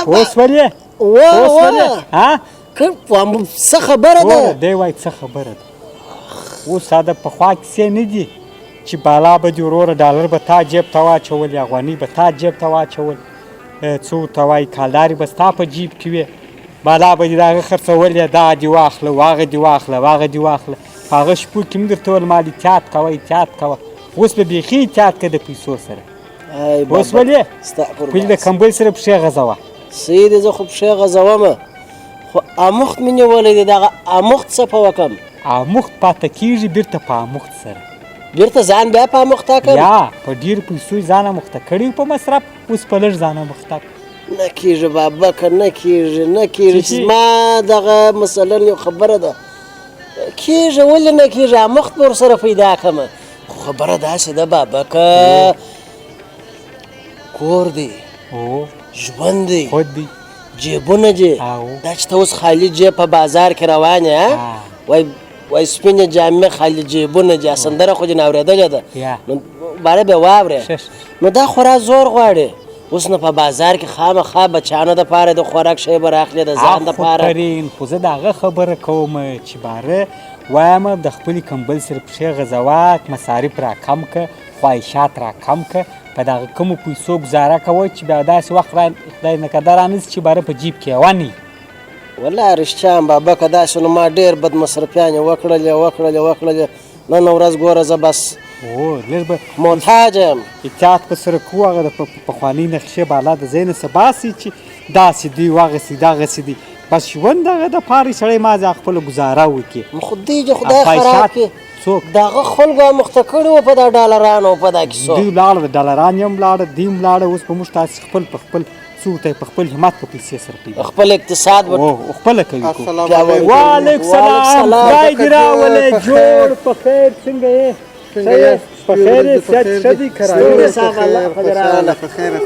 اوس ولې ها څه خبره ده دی وایي څه خبره ده اوس دا د پخوا کیسې نه دي چې بالا به دې وروره ډالر به تا جیب ته واچولې افغانۍ به تا جیب ته واچول څه ورته وایي کالدارې به ستا په جیب کې وې بالا به دې د هغه خرڅولې دا دې واخله واغه دې واخله واغه دې واخله په هغه شپو کې مې درته ویل ما احتیاط کوه احتیاط کوه اوس به بیخي احتیاط کوه د پیسو سره اوس ولې پلي د کمبل سره پښې غځوه صحیح دی زه خو پښې غځومه خو اموخت مې نیولی دی دغه اموخت څه په وکم اموخت پاته کېږي بیرته په اموخت سره بیرته ځان بیا په اموخته کړم یا په ډېرو پیسو ځان اموخته کړی په مصرف اوس په لږ ځان اموخته نه کېږي بابکه نه کېږي نه کېږي چې زما دغه مثلا یو خبره ده کېږي ولې نه کېږي اموخت به ورسره پیدا کړمه خو خبره داسې ده بابکه کور دی ژوند دی خود دی جیبونه دي دا چې ته اوس خالي جیب په بازار کې روان یې وای سپینې جامې خالي جیبونه دي سندره خو دې نه اورېدلې ده نو باره به واورې نو دا خورا زور غواړي اوس نه په بازار کې خامخا بچیانو دپاره د خوراک شی به راخلې د ځان دپاره خو زه د هغه خبره کوم چې باره وایم د خپلې کمبل سره پښې غځوه مصارف را کم که خواهشات را کم که په دغه کومو پیسو ګزاره کوئ چې بیا داسې وخت خدای نکرده رانیسي چې باره په جیب کې ونی والله رښتیا بابکه داسې نو ما ډېر بد مصرفیانې وکړلې نن ورځ ګوره زه بس لږ به محتاج یم احتیاط به سره کوو هغه د پخوانۍ نقشې بالا د ځای نه څه باسي چې داسې دی واغسې دغسې دی بس ژوند دغه دپاره سړی مازې خپله ګزاره وکړي خو دې خدای خراب کړي څوک دغه خلکو اموخته کړي وو په دا ډالرانو په دا کیسو دوی ولاړه د ډالران یې هم ولاړه دوی هم ولاړه اوس به موږ تاسې خپل په خپل څو ته په خپل همت په پیسې سره پیدا خپل اقتصاد خپله کوي وعلیکم سلام خدای دې راولې جوړ په خیر څنګه یې په خیر یې صحت ښه دی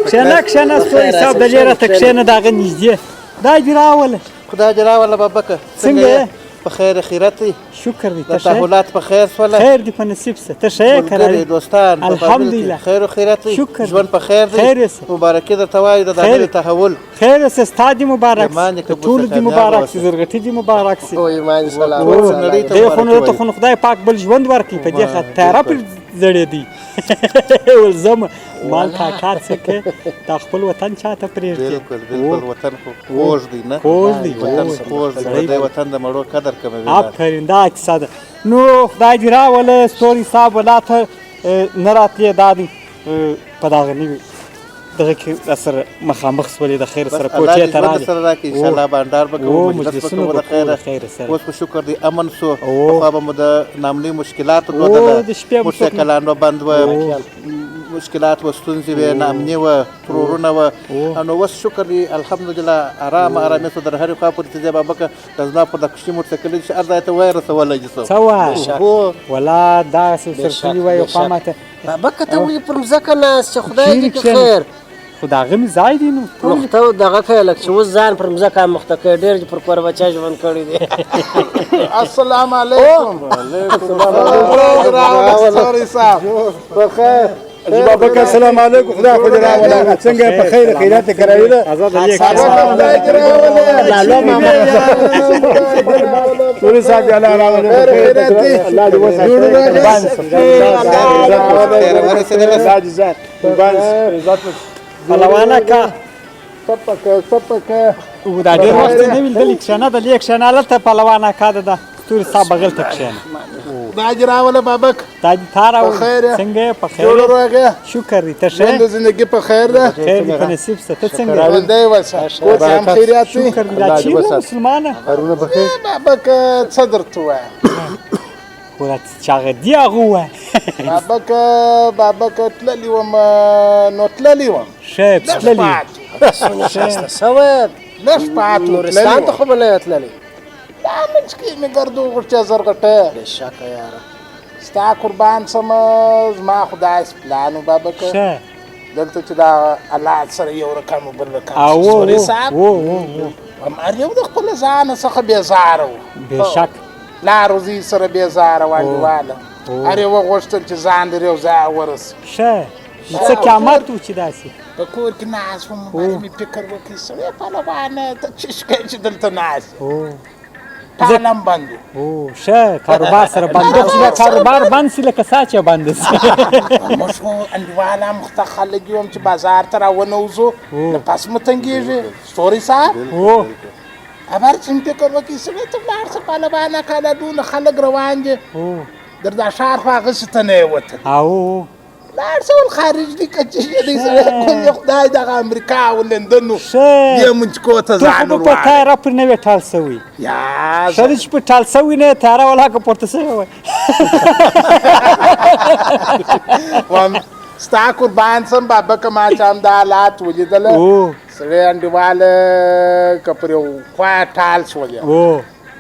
کښېنه کښېنه ستوري صاحب د لرې راته کښېنه د هغه نږدې خدای دې راوله خدای دې راوله بابکه څنګه یې په خیر خیرت دی شکر دی ته تحولات په خیر سوله خیر دی په نصیب څه ته ښه یې ملګري دوستان الحمدلله خیر و خیرت دی شکر ژوند په خیر دی خیر یې مبارکي درته وایو د دغه تحول خیر یې ستا دې مبارک سي ټولو دې مبارک سي زرغټي دې مبارک سي ایمان سلام دې خو نو ته خو خدای پاک بل ژوند ورکړي په دې خاطر تیاره پر زړېدی ولزم مال تا کار څه کې دا خپل وطن چاته پرېږدي بالکل وطن خو خوږ دی نه خوږ دی وطن خوږ دی د وطن د مړو قدر کوي آفرین دا کیسه ده نو خدای دې راوله ستوري صاحب ولا ته نه راتلې دا دی په دغه نوي دغه کې سره مخامخ سولې د خیر سره کوټې ته راغلې سره راکړي انشاءالله بانډار به کوو مجلس به کوو د خیره اوس په شکر دی امن سو پخوا به مو د نامني مشکلاتو دودله موټرسایکلانو بند وه مشکلات و ستونزې وې ناامني وه ترورونه وه نو اوس شکر دی الحمدلله ارامي سو در هرې خوا پورې چې دی بابکه د زما پر د کوچني موټرسایکل چې هر ځای ته وایې رسولی دي څه وایې ولا داسې سرکلي وایي او خوا ماته بابکه ته ولې پر مځکه ناست چې خدای دې کړي خیر خو د هغه مې ځای دی نو ته دغه کوې لکه چې اوس ځان پر مځکه مخته کوې ډېر چې پر کور بچا ژوند کړی دی السلام علیکم ستوري صاحب بخیر بابک السلام علیکم خدا خو دې راوله څنګه په خیر خیرات یې کراوي ده خدای دې راوله لاله ماما ټول صاحب الله راوله الله دې وسه پهلوانه کا سپکه دا ډېر وخت نه ویل کښېنه د لې کښېنه هلته پهلوانه کا ده د ستوري صاحب بغل ته کښېنه دا دې راوله بابک دا دې تا راوله څنګه یې په خیر شکر دی ته ښه د زندګي په خیر ده خیر دی په نصیب څه ته څنګه راولدی وسه اوس هم خیریات دی شکر دی دا چیرې مسلمانه هرونه بخیر بابک څه درته ووایم خو دا چې هغه دی هغه ووایه بابک تللی وم نو تللی وم ښه تللی څه وایې لږ پاتې نورستان ته خو به نه یې تللی دا منځ کې مې ګردو غوټیا زرغټه بېشکه یاره ستا قربان سمه زما خو داسې پلان و بابک دلته چې دا الله سره یو رقم و بل رقم ستوري صاحب هر یو د خپل ځانه څخه بېزاره و بېشک لا روزي سره بېزاره و انډیواله هر یو وغوښتل چې ځان در یو ځای ورسي څه قیامت و چې داسې په کور کې ناست وم باندې مې فکر وکړ سړی پهلوانه ته څه شکایت چې دلته ناست ټالم بند او ښه کاروبار سره بند چې دا کاروبار بند سي لکه سا چې بند سي موږ خو انډیوال هم خته خلک یو چې بازار ته راونوځو نو پس مو تنګېږي ستوري صاحب خبر چې مې فکر وکړ سړی ته ولاړ شه پهلوانه کاله دونه خلک روان دي در دا ښار خو هغسې ته نه یې وتل لاړ شه ول خارج دي که چې دی سړی خدای دغه امریکا او لندن و دې مونږ کوته ځان ته خو په تیاره پرې نه وې ټال سوی ښه دی چې په ټال سوی نه تیاره ولاکه پورته سوی وای ستا قربان سم بابک ما چې هم دا حالات ولیدله سړی انډیواله که پر یو خوا ټال شولې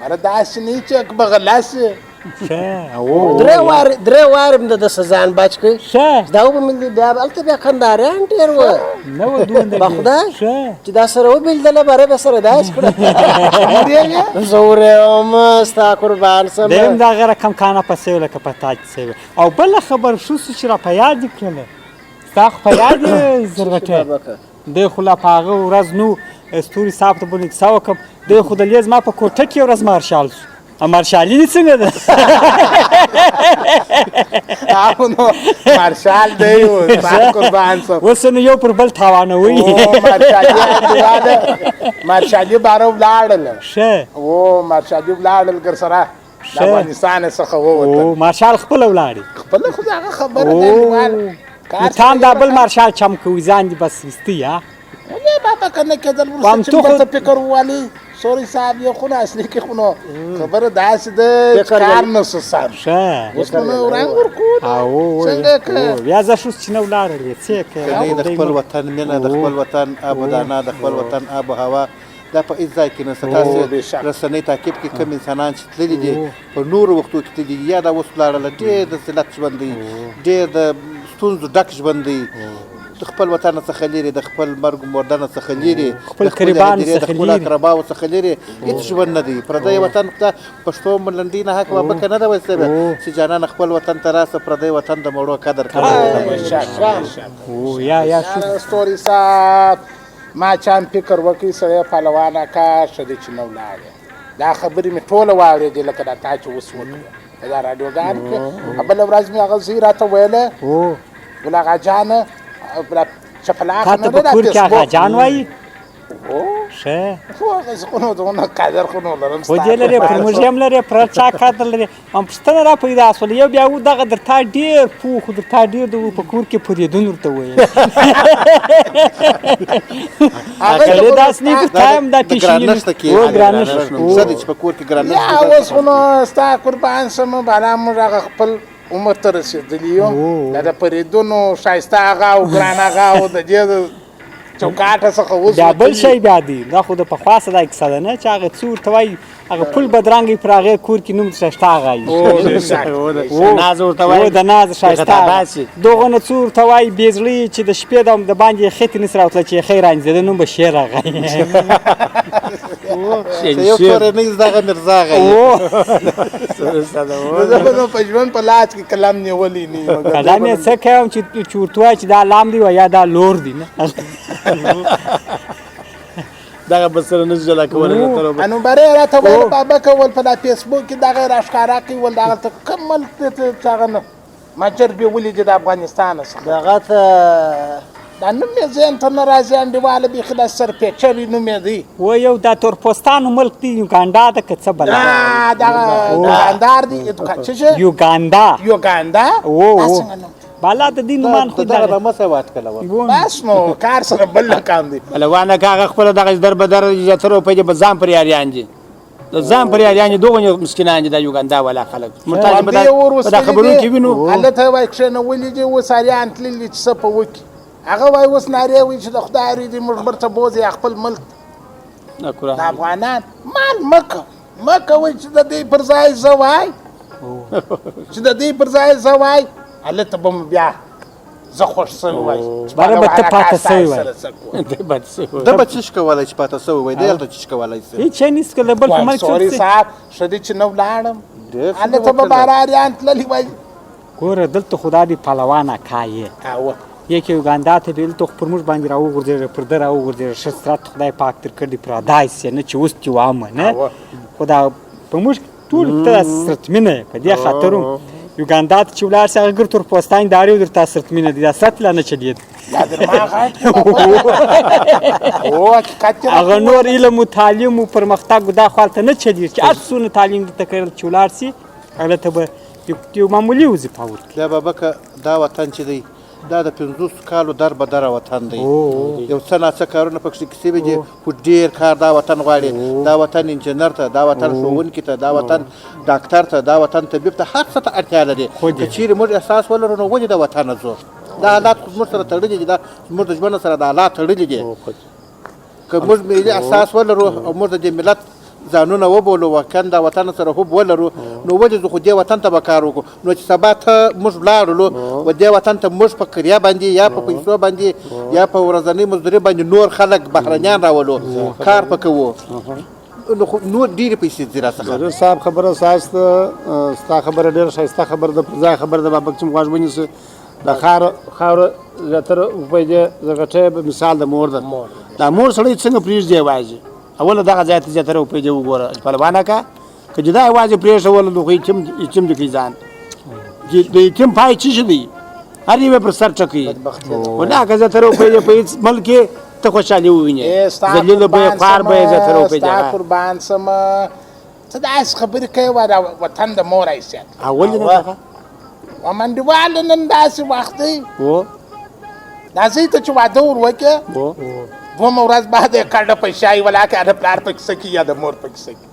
مره داسې نه چې به غلا شي درې وارې مې د سزان بچ کړ دا به مې بیا هلته بیا کندهاریان ډېر وه په خدای چې دا سره وبېلدله باره به سره داسې کړه زه ورېم ستا قربان سم دیم د هغه رقم کانه پسې و لکه په تاج سوی او بله خبر شو چې را په یاد یې کړله ستا خو په یاد یې زرغټی دی خو لا په هغه ورځ نو ستوري صاحب ته بلې کیسه وکړم دی خو دلې زما په کوټه کې یو ورځ مارشال شو مارشالي دې څنګه ده نو مارشال دی قربان صاحب اوس نو یو پر بل تاوانوي مارشالي باره ولاړل ښه مارشالي ولاړل ګر سره د افغانستان څخه ووتل مارشال خپله ولاړې خپله خو د هغه خبره دی تام دا بل مارشال چم کوي ځان دې بس وستي بابا که نه کېدل وروسته چې بل څه فکر ووالي سوري صاحب یو خو نه اصلي کې خو نو خبره داسې ده چې کار نه څه سم اوس خو نو ورانګ ورکول څنګه که بیا زه شوس چې نه ولاړل څه د خپل وطن مینه د خپل وطن آب و دانه د خپل وطن آب و هوا دا په هېڅ ځای کې نشته تاسې رسنۍ تعقیب کې کوم انسانان چې تللي دي په نورو وختو کې تللي دي یا دا اوس ولاړله ډېر د ذلت ژوند دی ډېر د ستونزو ډک ژوند دی د خپل وطن څخه لرې د خپل مرګ مردنه څخه لرې خپل قربان د خپل اقرباو څخه لرې هېڅ ژوند نه دی پردی وطن ته پښتو ملنډۍ نه حق بابکه نه ده ویل شوې چې جانانه خپل وطن ته راسه پردی وطن د مړو قدر کوي ستوري صاحب ما چې هم فکر وکړي سړی پهلوانه کار ښه دی چې نه ولاړې دا خبرې مې ټوله واورېدې لکه دا تا چې اوس وکړه په دا راډیوګان کې بله ورځ مې هغه زوی راته ویله ول هغه جانه چپلاخ تا ته په کور کې هغه جان وایي ښه خو نو دونه قدر خو نو لرم خو دې لرې پر موږ هم لرې پر چا قدر لرې هم پوښتنه را پیدا شوله یو بیا و دغه در تا ډېر پوه خو در تا ډېر د په کور کې پورېدون ورته ویل کله داسې نه کړو تا هم دا ګرانښت کې څه دی چې په کور کې ګرانښت یا اوس خو نو ستا قربان شم بالا موږ هغه خپل عمر ته رسېدلي یو دا د پرېدونو ښایسته هغه او ګران هغه او د دې چوکاټه څخه اوس بیا بل شی بیا دی دا خو د پخوا څه دا کیسه ده نه چې هغه څه ورته وایي هغه پل بدرنګې پر هغې کور کې نوم ښایسته هغه د ناز ښایسته دغه نه څه ورته وایي بې زړه چې د شپې د باندې خېټې نسي راوتله چې خیر رانځېده نوم به شیر هغه یو کورنۍ دغه مرزا هغه زه به نو په ژوند په لاس کې قلم نیولی نه قلم یې څه کوم چې ورته وایي چې دا لام دی یا دا لور دی نه دغه به سره نه جلا کولی نو برې راته ویل بابک ول په دا فیسبوک کې دغه راښکاره کوي ول دغلته کوم ملک دی چې هغه نه مجر بې ولیدې د افغانستان څخه دغه ته دا نوم یې ذهن ته نه راځي انډیواله بیخي دا سرپېچلی نوم یې دی و یو دا تورپوستانو ملک دی یوګانډا ده که څه بله دغه یوګاندار دی څه شی یوګانډا دا څنګه نوم بالا د دې نومان خو دغه د مسه وات کله بس نو کار سره بل کام دی پهلوانه که هغه خپله دغه در به در زیاتره روپۍ دي په ځان پرې یاریان دي د ځان پرې یاریان دي دغه مسکینان دي دا یوګانډا والا خلک محتاج به دا خبرونه کې وینو هلته وایي کښېنولي دي اوس اریان تللي چې څه په وکړي هغه وایي اوس نارې وایي چې د خدای دې موږ برته بوځي خپل ملک د افغانان مال مه کوئ چې د دې پر ځای زه وای چې د دې پر ځای زه وای هلته به م بیا زه خوښ سوی وای باره به ته پاته سوی وای ده به څه کولی چې پاته سوی وای دی هلته څه کولی شي هېڅ شی نشي کولی بل په ملک سوري صاحب ښه دی چې نه ولاړم هلته به بهراریان تللي وای ګوره دلته خو دا دې پهلوانه کایې یک یوګاندا ته بیل تو پر موږ باندې راوغورځېږه پر ده راوغورځېږه ښه سترات خدای پاک تر کړ دې پردای سې نه چې اوس دې وامه نه خو دا په موږ ټول ته داسې سرتمینه یې په دې خاطر هم یوګاندا ته چې ولاړ سې هغه ګر تور پوستان داړې و درته سرتمینه دي دا سرت لا نه چلېد هغه نور علم و تعلیم و پرمختګ دا خو هلته نه چلېږي چې هر څونه تعلیم درته کړل چې ولاړ سې هغه ته به یو معمولي وظیفه ورکړي بیا بابکه دا وطن چې دی دا د 50 کالو در به دره وطن دی یو څه ناڅه کارونه پکښې کیسې وي چې خو ډېر کار دا وطن غواړي دا وطن انجینر ته دا وطن ښوونکي ته دا وطن ډاکټر ته دا وطن طبیب ته هر څه ته اړتیا لري که چیرې موږ احساس ولرو نو ولې د وطنه ځو دا حالات خو زموږ سره تړلي دي دا زموږ د ژوند سره د حالات تړلي دي که موږ ملي احساس ولرو او موږ د دې ملت ځانونه وبولو وطن د وطن سره حب ولرو نو ولې زه خو دې وطن ته به کار وکړو نو چې سبا ته موږ ولاړلو و دې وطن ته موږ په کریا باندې یا په پیسو باندې یا په ورځنۍ مزدوري باندې نور خلک بهرنیان راولو کار په کوو نو خو نور ډېرې پیسې ځي راڅخه صاحب خبره ستا خبره ډېره ښایسته خبره ده پر ځای خبره ده بابک چې غوږ ونیسه د خاوره زیاتره روپۍ دی د غټۍ مثال د مور ده دا مور سړی څنګه پرېږدي یوازې اوله دغه ځای ته زیاتره روپۍ دی وګوره پهلوانه که که جدا یوازې پرېښوله نو خو یتیم دې کوي ځان د یتیم پای څه شي دی هر یو پر سر ټکوي خو نه که زیاتره روپۍ دی په هېڅ ملک کې ته خوشحالي ووینې ذلیله به یې خوار به یې زیاتره روپۍ دی ستا قربان سمه څه داسې خبرې کوې وطن د مور حیثیت ولې نه و منډیواله نن داسې وخت دی دا زوی ته چې واده ور وکړې دومه ورځ بعد یې کډه په شایي ولاکې د پلار په کیسه کې یا د مور په کیسه کې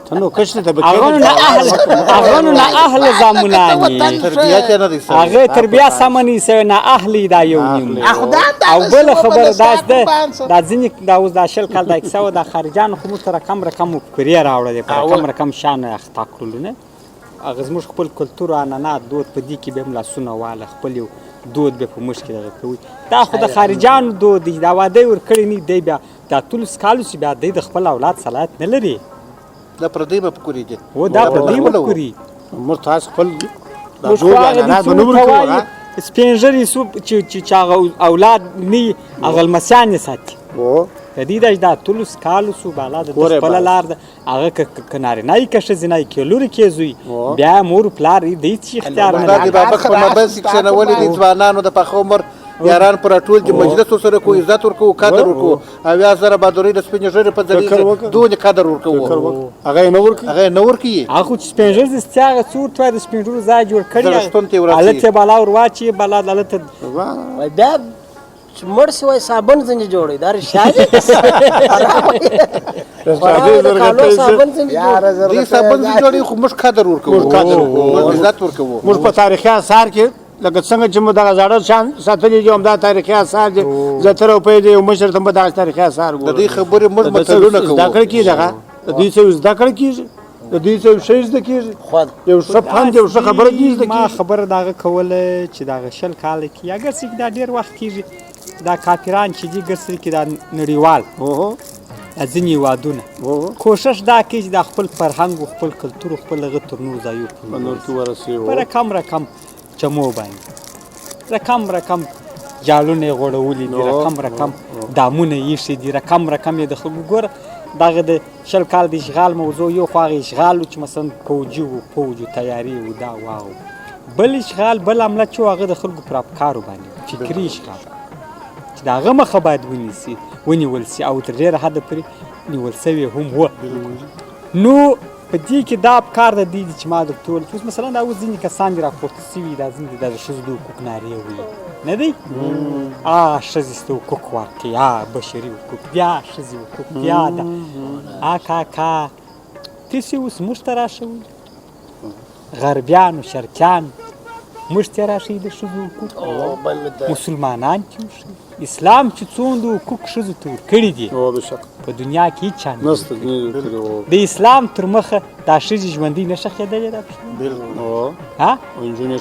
ته نو کشته ته هغه نو نه اهل زامنانی تربیت یې نه دی سوی هغه تربیه سمه نه سوی نه اهلي دا یو نیم او بله خبره داسې ده دا ځینې دا اوس دا شل کال دا کیسه وه دا خارجیانو خو موږ ته رقم مفکورې راوړلې په رقم شان اخطا کړلو نه هغه زموږ خپل کلتور عنعنات دود په دې کې به هم لاسونه واله خپل یو دود به په موږ کې دغه کوي دا خو د خارجیانو دود دی دا واده یې ورکړی نه دی بیا دا ټول کالو چې بیا دی د خپل اولاد صلاحیت نه لري دا پردی مفکورې دي و دا پردی مفکورې موږ تاسو خپل موږ خو هغه دي څومره ته وایي سپین ږیري چې هغه اولاد نه هغه لمسیان یې ساتي د دې دا ټول کالو سو بالا د خپله لار ده هغه که نارینه یې که ښځینه یې که لورې کې زوی بیا مور پلار یې د هېڅ اختیار نه لري بابک په مبس کښېنولي دي ځوانانو د پاخه عمر یاران پر ټول چې مجلس ورسره کوو عزت ورکوو قدر ورکوو اویا زره بهادرۍ د سپین ږیري په ذریعه دونې قدر ورکوو هغه یې نه ورکوي هغه خو چې سپین ږیري دستي هغه څه ورته وایي د سپین ږیرو ځای جوړ کړي هلته یې بالا ور واچوي بالا هلته بیا چې مړ شي وایي صابن ځینې جوړوي دا رښتیا دي دوی صابن ځینې جوړوي خو موږ قدر ورکوو موږ عزت ورکوو موږ په تاریخي اثار کې لکه څنګه چې موږ دغه زاړه شان ساتلي دي همدا تاریخي اثار دي زیاتره روپۍ دی یو مشر ته به دغه تاریخي اثار ګورو د دې خبرې موږ متلونه کوو زده کړه کېږي دغه د دوی څه زده کړه کېږي د دوی څه ښه زده کېږي یو ښه فند یو ښه خبره کېږي زده کېږي ما خبره دغه کوله چې دغه شل کاله کې یا ګرڅې کې دا ډېر وخت کېږي دا کافران چې دي ګرڅې کې دا نړیوال ځینې هېوادونه کوشش دا کوي چې دا خپل فرهنګ و خپل کلتور و خپل هغه تر نور ځایو په رقم چمو باندې رقم جالونه یې غوړولي دي رقم دامونه یې ایښي دي رقم یې د خلکو ګوره دغه د شل کال د اشغال موضوع یو خو هغه اشغال و چې مثلا فوجي و فوج و تیاري و دا واو بل اشغال بل عمله چې و هغه د خلکو پر افکارو باندې فکري اشغال چې د هغه مخه باید ونیول سي او تر ډېره حده پورې نیول سوی هم و نو په دې کې دا افکار د دې دي چې ما درته وویل اوس مثلا دا اوس ځینې کسان دي راپورته سوي دا ځینې د ښځو د حقوق نارې وایي نه دی ښځې ته حقوق ورکړي بشري حقوق بیا ښځې حقوق بیا دا کاکا تاسې اوس موږ ته راښوئ غربیانو شرقیانو موږ ته یې راښوئ د ښځو حقوق مسلمانان چې وښوي اسلام چې څومره حقوق ښځو ته ورکړي دي بشک په دنیا کې هېڅ چا نه نسته د اسلام تر مخه دا ښځې ژوندۍ نه ښه کېدلې ده ها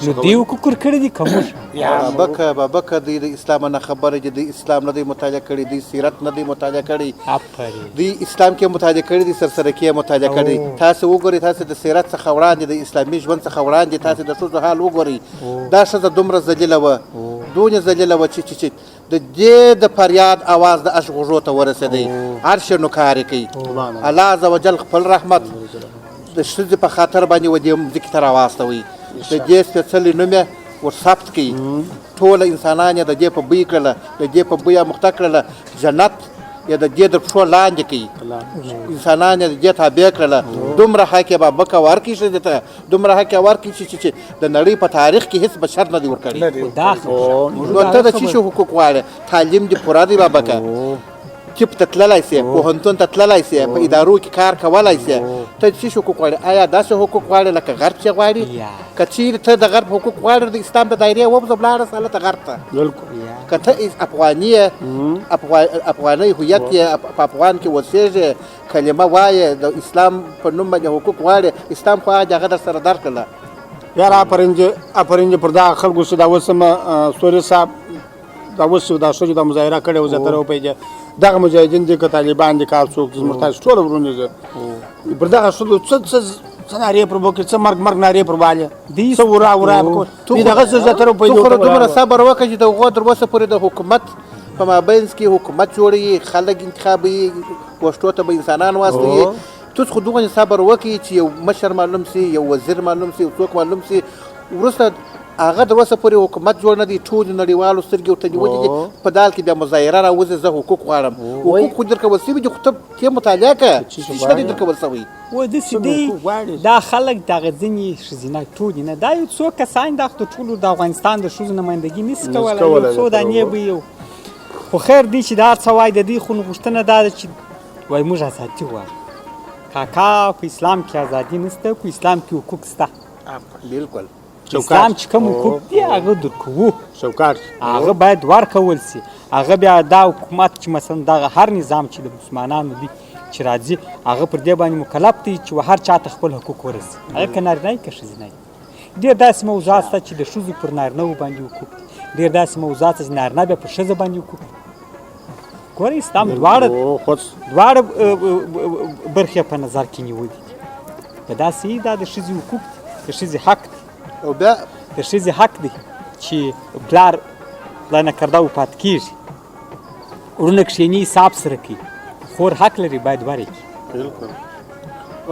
نو دوی حقوق ورکړي دي که موږ بابک دوی د اسلام نه خبره دي د اسلام نه دی مطالعه کړي دوی سیرت نه دی مطالعه کړي دوی اسلام کې مطالعه کړي دي سرسره کې مطالعه کړي تاسو وګورئ تاسو د سیرت څخه وړاندې د اسلامي ژوند څخه وړاندې تاسو د ښځو حال وګورئ دا ښځه دومره ذلیله وه دونه ذلیله وه چې د دې د فریاد اواز د عشق غوږو ته ورسېدی عرش نوکارې کوي الله عز وجل خپل رحمت د ښځې په خاطر باندې و دې ځمکې ته راواستوئ د دې سپېڅلي نوم یې ورثبت کړي ټوله انسانان یې د دې په بوی کړله د دې په بوی مخته کړله جنت یا د دې د پښو لاندې کوي انسانان یې د دې تابع کړله دومره حق یې بابک ورکړي ښځې ته دومره حق یې ورکړي چې د نړۍ په تاریخ کې هېڅ بشر نه دی ورکړی نو ته د څه شي حقوق غواړې تعلیم دې پوره دی بابکه طب ته تللی سې پوهنتون ته تللی سې په ادارو کې کار کولی سې ته څه شي حقوق غواړې آیا داسې حقوق غواړې لکه غرب چې غواړي که چیرې ته د غرب حقوق غواړې د اسلام د دایرې ووځه ولاړه سه هلته غرب ته که ته افغاني یې افغاني هویت یې په افغان کې اوسېږې کلمه وایې د اسلام په نوم باندې حقوق غواړې اسلام خو هغه در سره درکړله یار آفرین پر دغه خلکو چې دا اوس هم سوري صاحب دا اوس دا ښځو دا مظاهره کړې وه زه ته راوپوهېږه دغه مجاهدین دي که طالبان دي که هر څوک دي زموږ تاسو ټوله ورونه زه پر دغه ښځو څه نارې پر وکړي څه مرګ نارې پر بالې څه ورا دغه څه زه ته راوپوهېږو خو دومره صبر وکړه چې د هغو تر اوسه پورې د حکومت په مابینځ کې حکومت جوړوي خلک انتخابوي پوسټو ته به انسانان واستوي تاسو خو دومره صبر وکړئ چې یو مشر معلوم سي یو وزیر معلوم سي یو څوک معلوم سي وروسته هغه د اوسه پورې حکومت جوړ نه دی ټولو نړیوالو سترګې ورته نیولې دي په دال کې بیا مظاهره راوځي زه حقوق غواړم حقوق خو درکول سوي دي خو ته کې مطالعه کړه څه نه دي درکول سوی داسې دی دا خلک دغه ځینې ښځینه ټولې نه دا یو څو کسان د ټولو د افغانستان د ښځو نمایندګي نسي کولی یو څو دانې به یو خو خیر دی چې دا هر څه وایي د دوی خو غوښتنه دا ده چې وایي موږ ازادي غواړو کاکا په اسلام کې ازادي نشته په اسلام کې حقوق شته بالکل اسلام چې کوم حقوق دي هغه درکوو شوکات هغه باید ورکول سي هغه بیا دا حکومت چې مثلا دغه هر نظام چې د مسلمانانو دی چې راځي هغه پر دې باندې مکلف دی چې هر چاته خپل حقوق ورسي هغه که نارینه وي که ښځینه وي ډېر داسې موضوعات شته چې د ښځو پر نارینهو باندې حقوق دي ډېر داسې موضوعات چې نارینه بیا پر ښځه باندې حقوق دي ګوره اسلام دواړه برخې په نظر کې نیولي دي په داسې دا د ښځې حقوق دي د ښځې حق دی او بیا د ښځې حق دی چې پلار خدای نکرده وفات کېږي وروڼه کښېني حساب سره کوي خور حق لري باید ورکړي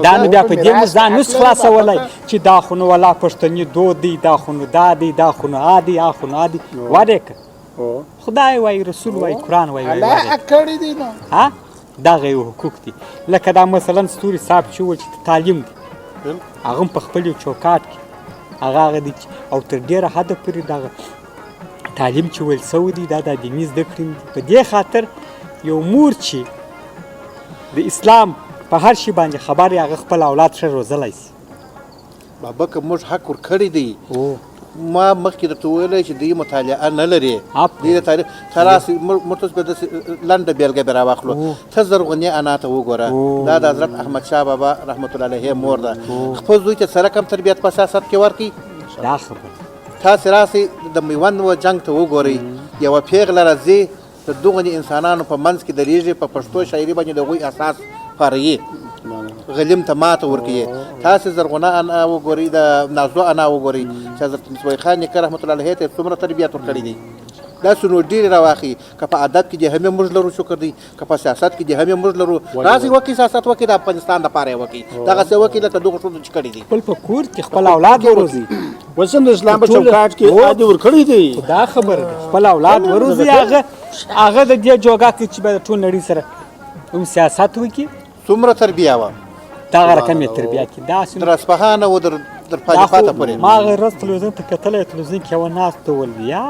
دا نو بیا په دې موږ ځان نسو خلاصولی چې دا خو نو والله پښتني دود دی دا خو نو دا دی دا خو نو آ دی آ خو نو آ دی ورکړه خدای وایي رسول وایي قرآن وایي ها دغه یو حقوق دي لکه دا مثلا ستوري صاحب چې وویل چې تعلیم دی هغه هم په خپل یو چوکاټ کې هغه دی او تر ډېره حده پورې دغه تعلیم چې ویل سوی دی دا د دیني زده کړې دي په دې خاطر یو مور چې د اسلام په هر شي باندې خبر هغه خپل اولاد ښه روزلی شي بابک موږ حق ورکړی دی ما مخکې درته ویلی چې دوی مطالعه نه لري دوی د تاریخ ته راسې موږ تاسو به داسې لنډه بېلګه به راواخلو ته زرغونې انا ته وګوره دا د حضرت احمدشاه بابا رحمت الله علیه مور ده خپل زوی ته سره کم تربیت په سیاست کې ورکړي دا خبره تاسې راسئ د میوند و جنګ ته وګورئ یوه پیغله راځي د دغو انسانانو په منځ کې درېږي په پښتو شاعري باندې د هغوی اساس پاروي غلیم ته ماته ورکوي تاسې زرغونه انا وګورئ د نازو انا وګورئ چې حضرت مسوي خان نیکه رحمت الله علیه ته څومره تربیت ورکړی دی داسې نو ډېرې راواخلي که په ادب کې دې هم موږ لرو شکر دی که په سیاست کې دې هم موږ لرو راسئ وکړئ سیاست وکړئ د افغانستان دپاره یې وکړئ دغسې وکړئ لکه دغو ښځو چې کړي دي خپل په کور کې خپل اولاد وروزي اوس هم د اسلام په چوکاټ کې عادي ورکړی دی دا خبره ده خپل اولاد وروزي هغه د دې جوګه کې چې به د ټول نړۍ سره هم سیاست وکړي څومره تربیه وه دغه رقم یې تربیه کړي داسې در اصفهانه و در پاته پورې ما هغه ورځ تلویزیون ته کتلی تلویزیون کې یوه ناسته ول یا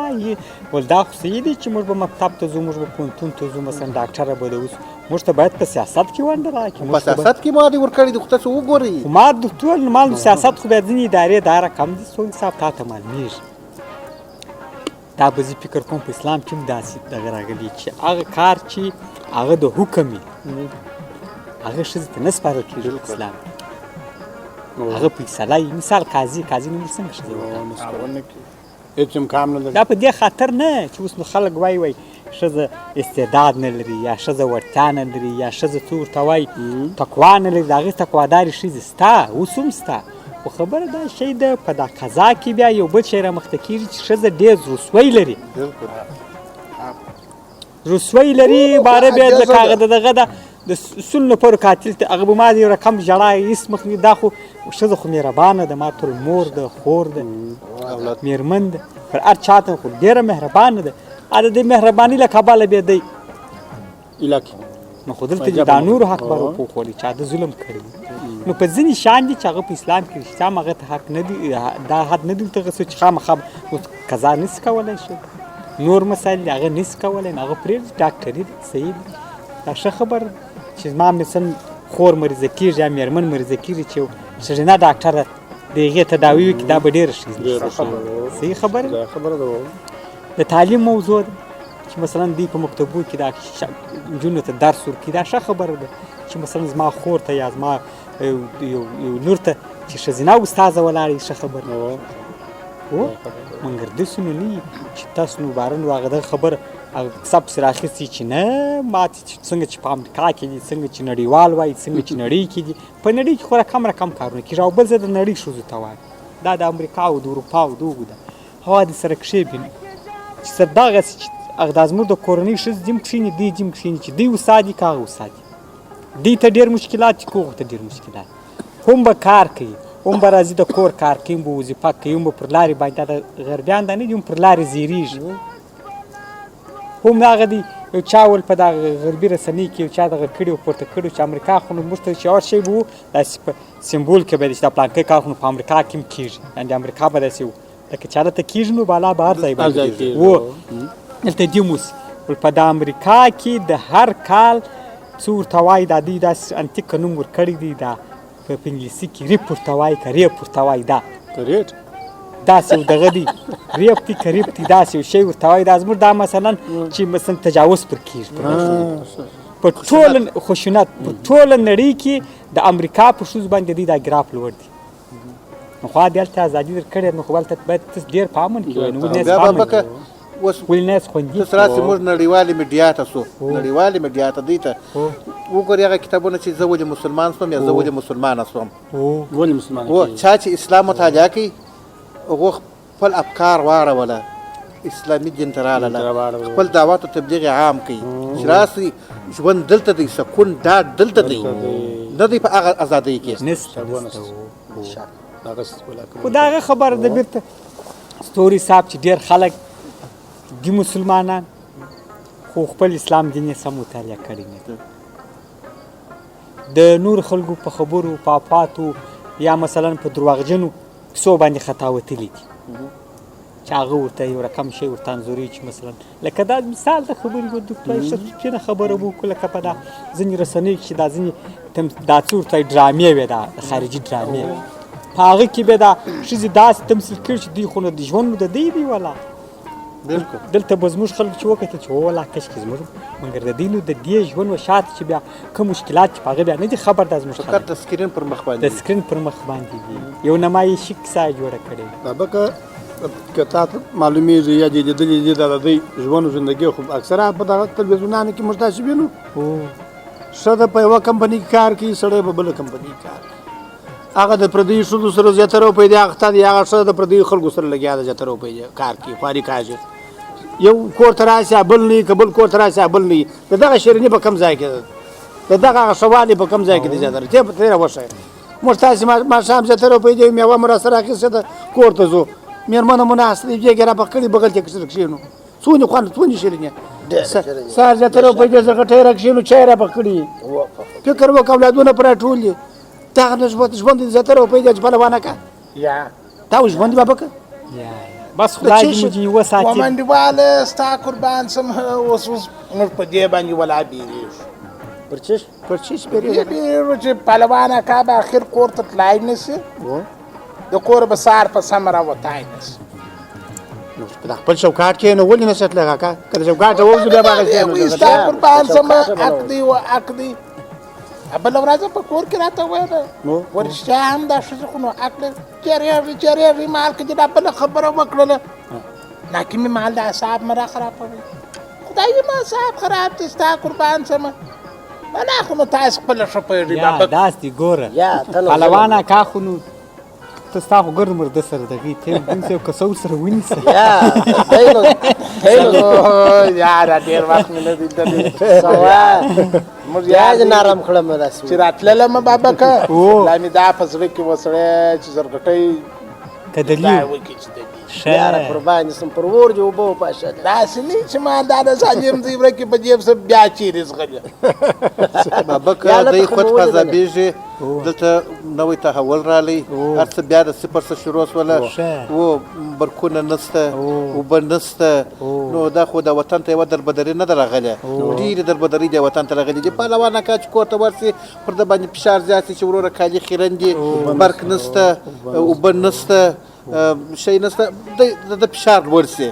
ول دا خو صحیح دی چې موږ به مکتب ته ځو موږ به پوهنتون ته ځو مثلا ډاکټره به اوسو موږ ته باید په سیاست کې ونډه راکړي په سیاست کې ما دې ورکړي دي خو تاسو وګورئ خو ما د ټول معلوم سیاست خو بیا ځینې ادارې دا رقم دي سویل صاحب تا ته معلومېږي دا به زه فکر کوم په اسلام کې هم داسې دغه راغلي چې هغه کار چې هغه د حکم وي هغه ښځې ته نه سپارل کېږي په اسلام هغه فیصله وي مثال قاضي نوم څنګه ښځې هېڅ امکان نه لري دا په دې خاطر نه چې اوس نو خلک وایي ښځه استعداد نه لري یا ښځه وړتیا نه لري یا ښځه څه ورته وایي تقوا نه لري د هغې تقوادارې ښځې شته اوس هم شته خو خبره دا شی ده په دا قضا کې بیا یو بل شی رامخته کېږي چې ښځه ډېر رسوی لري رسوی لري باره بیا لکه هغه د دغه ده د سلو پورې قاتل ته هغه به ما د یو رقم ژړا هېڅ مخ نه دا خو ښځه خو مهربانه ده ما ټول مور ده خور ده مېرمن ده پر هر چا ته خو ډېره مهربانه ده د دې مهرباني له کبله بیا دی علاقې نو خو دلته دا نورو حق به وپوښولي چې هغه ظلم کړی نو په ځینې شیان دي چې هغه په اسلام کې رښتیا هم هغه ته حق نه دي دا حد نه دي ورته غوڅو چې خامخا قضا نسي کولی شي نور مسایل دي هغه نسي کولی نو هغه پرېږدي ډاکټري ده صحیح ده دا ښه خبره ده چې زما مثلا خور مریضه کېږي یا مېرمن مریضه کېږي چې ښځینه ډاکټره د هغې تداوي وکړي دا به ډېره ښه صحیح خبره ده د تعلیم موضوع ده چې مثلا دوی په مکتبو کې دا نجونو ته درس ورکړي دا ښه خبره ده چې مثلا زما خور ته یا زما یو لور ته چې ښځینه استاذه ولاړه ښه خبره ده مګر داسې نو نه وي چې تاسو نو باره نو هغه دغه خبره هغه کیسه پسې راخیستې چې نه ماتې څنګه چې په امریکا کې دي څنګه چې نړیوال وایي څنګه چې نړۍ کې دي په نړۍ کې خو رقم کارونه کېږي او بل ځای د نړۍ ښځو ته وایم دا د امریکا او د اروپا او د هغو ده هوا دې سره کښېبیني چې سر دغسې چې هغه دا زموږ د کورنۍ ښځې دې هم کښېني دوی دې هم کښېني چې دوی استاد دي که هغه استاد دي دوی ته ډېر مشکلات دي که هغو ته ډېر مشکلات هم به کار کوي هم به راځي د کور کار کوي هم به وظیفه کوي هم به پر لارې باندې دا د غربیان دا نه دي هم پر لارې زیریږي هم هغه دی یو چا ول په دغه غربي رسنۍ کې یو چا دغه کړي و پورته کړي چې امریکا خو نو موږ ته چې هر شی به وو داسې په سمبول کې به چې دا پلانکی کار خو نو په امریکا کې هم کېږي یعنې د امریکا به داسې وو لکه چې هلته کېږي نو بالا به هر ځای باندې وو دلته دې هم اوس په د امریکا کې د هر کال څه ورته وایي دا دوی داسې انتیکه نوم ورکړی دی دا په انګلیسي کې ریپ ورته وایي که ریپ ورته وایي دا داسې یو دغه دی ریپ دی که ریپ دی داسې یو شی ورته وایي دا زموږ دا مثلا چې مثلا تجاوز پر کېږي په ټوله خشونت په ټوله نړۍ کې د امریکا په ښځو باندې دوی دا ګراف لوړ دی نو خو دلته ازادي درکړې نو خو هلته باید ته ډېر په امن کې وای نو ولې نه خوندي اوس راسې موږ نړیوالې میډیا ته سو نړیوالې میډیا ته دوی ته وګورې هغه کتابونه چې زه ولې مسلمان سوم یا زه ولې مسلمانه سوم ولې مسلمان چا چې اسلام مطالعه کوي هغو خپل افکار واړوله اسلامي دین ته راغله خپل دعوت او تبلیغ عام کوي چې راسې ژوند دلته دی سکون ډاډ دلته دی نه دی په هغه ازادۍ کې خو د هغه خبره ده بېرته ستوري صاحب چې ډېر خلک دي مسلمانان خو خپل اسلام دین یې سم مطالعه کړی نه د نور خلکو په خبرو په افاتو یا مثلا په درواغجنو کیسو باندې خطا وتلي دي چې هغه ورته یو رقم شی ورته انځوري چې مثلا لکه دا مثال د خبرې به دوکتور څه خبره به وکړو لکه په دا ځینې رسنیو چې دا ځینې دا څه ورته ډرامې وې دا د خارجي ډرامې په هغه کې به دا ښځې داسې تمثیل کړي چې دوی خو نو د ژوند نو د دوی دی والا دلته به زموږ خلک چې وکتل چې والله کشکې زموږ مګر د دوی نو د دې ژوند و شاته چې بیا کوم مشکلات چې په هغه بیا نه دي خبر دا زموږ خلک د سکرین پر مخ باندې د سکرین پر مخ باندې دي یو نمایشي کیسه جوړه کړې بابک که تا ته معلومیږي یا دې لیدلي دي د دوی ژوند او زندګي خو اکثره په دغه تلویزیونانو کې موږ تاسې وینو ښځه په یوه کمپنۍ کې کار کوي سړی په بله کمپنۍ کې کار کوي هغه د پردیو ښځو سره زیاتره روپۍ دی هغه ته دی هغه ښځه د پردیو خلکو سره لګیا ده زیاتره روپۍ کار کوي خواري کاږي یو کور ته راشي بل نه وي که بل کور ته راشي بل نه وي د دغه شیریني په کوم ځای کې ده د دغه هغه ښه والي په کوم ځای کې دی زیاتره تېره وښیه موږ تاسې ماښام زیاتره روپۍ دی میوه مو راسره اخیستې ده کور ته ځو مېرمنه مو ناسته دی بېګې را پخ کړي بغل کې کښېنو کښېنو څونې خوند څونې شیریني سهار زیاتره روپۍ دی زه غټۍ را کښېنو چای را پخ کړي فکر وکړه اولادونه په راټول دي دغه ژوند دې زیاتره روپۍ دی چې بله وانه که دا و ژوند دی بابکه بس خدای دې موږ وساتي ومنډیواله ستا قربان سم اوس موږ په دې باندې ولا بیریږو پر چش بیریږو چې پهلوانه کا به اخر کور ته تلای نه شي د کور به سهار په سمه راوتی نه شي نو په خپل چوکاټ کې نو ولې نشته تللی کاکا که د چوکاټ ته ووځو بیا به هغه شی نو ستا قربان سمه حق دی و حق دی بله ورځ په کور کې راته وویل ورشته هم دا ښځه خو نو حق دی چېرېږي مال که دې دا بله خبره وکړله ناکې مې مال د اعصاب مه را خرابوي خدایي ما اعصاب خراب دي ستا قربان سمه نه خو نو تاسو خپله ښه پوهېږئ یا داسې دي ګوره پهلوان اکا خو نو ته ستا خو ګرد مرده سره دغې تېل ونیسه او کسو سره ونیسه یاره ډېر وخت مې نه دی لیدلی موږ یاد نرم کړم داسې چې راتللم بابکه لا مې دا په زړه کې و سړی چې زرغټۍ که دلیو وکړي چې دلیو یاره قربان دې سم پر اور دې اوبه وپاشه داسې نه چې ما دا د ظالم زیبره کې په جیب سه بیا چیرې زغلي بابک دی خود قذابېږي دلته نوی تحول رالی هر څه بیا د صفر څخه شروع شوله و برکونه نسته اوبه نسته نو دا خو د وطن ته یوه دربدري نه ده راغلې ډېرې دربدري دې وطن ته راغلي دي پهلوان اکا چې کور ته ورسي پر ده باندې فشار زیات شي چې وروره کالي خیرن دي برق نسته اوبه نسته شی نسته د فشار لوړ سي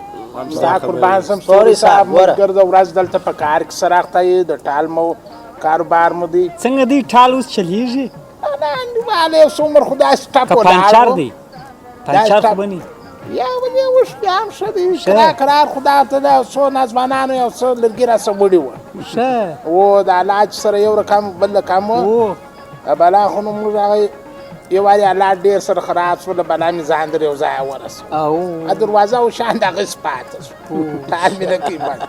ستا قربان سم سوري صاحب موږ ګرده ورځ دلته په کار کې سره اخته یې د ټال مو کاروبار مو دی څنګه دی ټال اوس چلیږي نه انډیواله یو څو عمر خو داسې ټپ که پنچر دی پنچر خو بني یا ولې اوس بیا هم ښه دی کرار خو دا ته د څو ناځوانانو یو څه لرګي راسه وړي وه ښه و د علاج سره یو رقم بل رقم و بلا خو نو موږ هغه یو وارې حالات ډېر سره خراب شول بلا مې ځان در یو ځای ورسو دروازه و شان د هغه پاته شو ټال مې نه کوي بند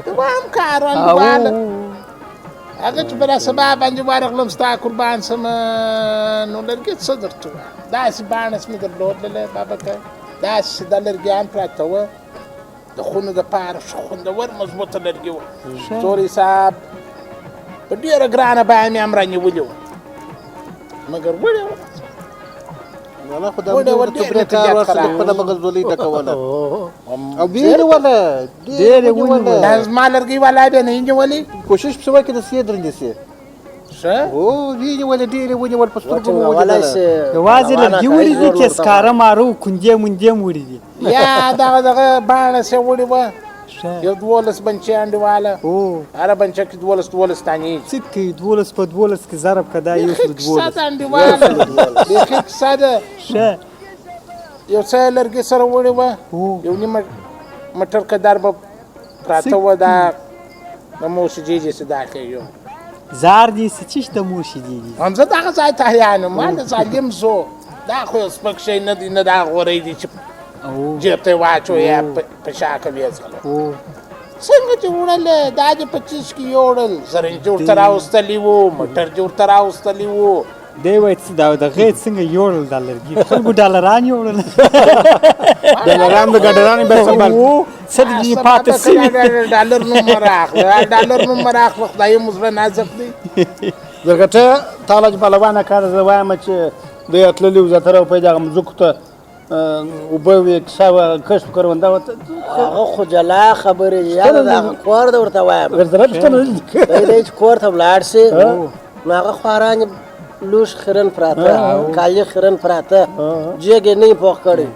دوام کار انډیواله هغه چې بله سبا باندې ورغلم ستا قربان سمه نو لرګي څه درته ووایم داسې باڼس مې درلودللی بابکه داسې سیده لرګیان پراته وه د خونو دپاره ښه خوندور مضبوطه لرګي وه سوري صاحب په ډېره ګرانه بیه مې هم رانیولې وه مګر وړې وه نه خو دا تبرې کار ورسره خپله بغلزولۍ ډکوله او ویې نیوله ډېرې ونیوله دا زما لرګي والا بیا نه یې نیولې کوشش پسې وکړې د سې درندې سې ښه ویې نیولې ډېرې ونیول په سترګو مې ولیدله یوازې لرګي وړي دي چې سکاره مارو کندې مندې هم وړي دي یا دغه باڼس یې وړې وه یو 12 بنچې انډیواله هره بنچه کې 12 دانې څه کوي 12 په 12 کې ضرب که دا یو سل 12 انډیواله بیخي کیسه ده ښه یو څه لرګي سره وړې وه یو نیمه مټر قدر به پراته وه دا د موسیجې داسې داخل یو زار دي څه چیش د موسیجې دي هم زه دغه ځای ته حیان یم ما د ظالم زو دا خو یو سپک شی نه دی نه دا غوری دی چې جیب ته یې واچو یا په شا کې ویې ځغلو څنګه چې وړل دا دې په چیز کې یوړل زرنج ورته راوستلي وو مټر دې ورته راوستلي وو دی وایي څه دا دغې څنګه یوړل دا لرګي خلکو ډالران یوړل ډالران د ګډرانې بیا سنبال څه دې پاتې سوي ډالر نوم راخله ډالر نوم راخله خدای مو زړه نازک دی زرګټه تاله چې پهلوان اکا زه وایم چې دوی تللي وو زیاتره په دغه مځکو ته اوبه وې کیسه وه کشف کرونده وه هغه خو جلا خبرې دي یاره د هغه کور ده ورته وایم ورسره پوښتنه دی چې کور ته ولاړ سي نو هغه خواران لوش خیرن پراته کالي خیرن پراته جېګ یې نه یې پوخ کړی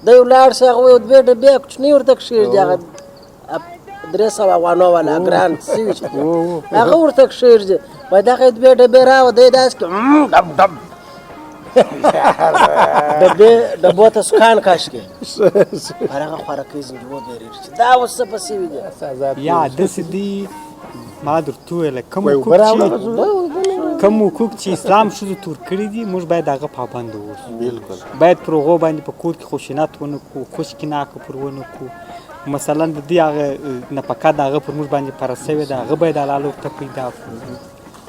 دی ولاړ سي هغه وایي دوې ډبې کوچنۍ ورته کښېږدي هغه 300 افغانو والا ګران سوي چې هغه ورته کښېږدي وایي دغه یې دوې ډبې راوه دی داسې ډب ډب ډبو ته سکان کاشکې پر هغه خوارکۍ زنجبو بیرېږي چې دا اوس څه پسې وي دی یا داسې دي ما درته وویله کوم حقوق چې اسلام ښځو تور کړي دي موږ باید هغه پابند واوسو باید پر هغو باندې په کور کې خشونت ونه کړو خوشکیناکه پر ونه کړو مثلا د دې هغه نفقه د هغه پر موږ باندې پره سوې ده هغه باید حلال ورته پیدا کړو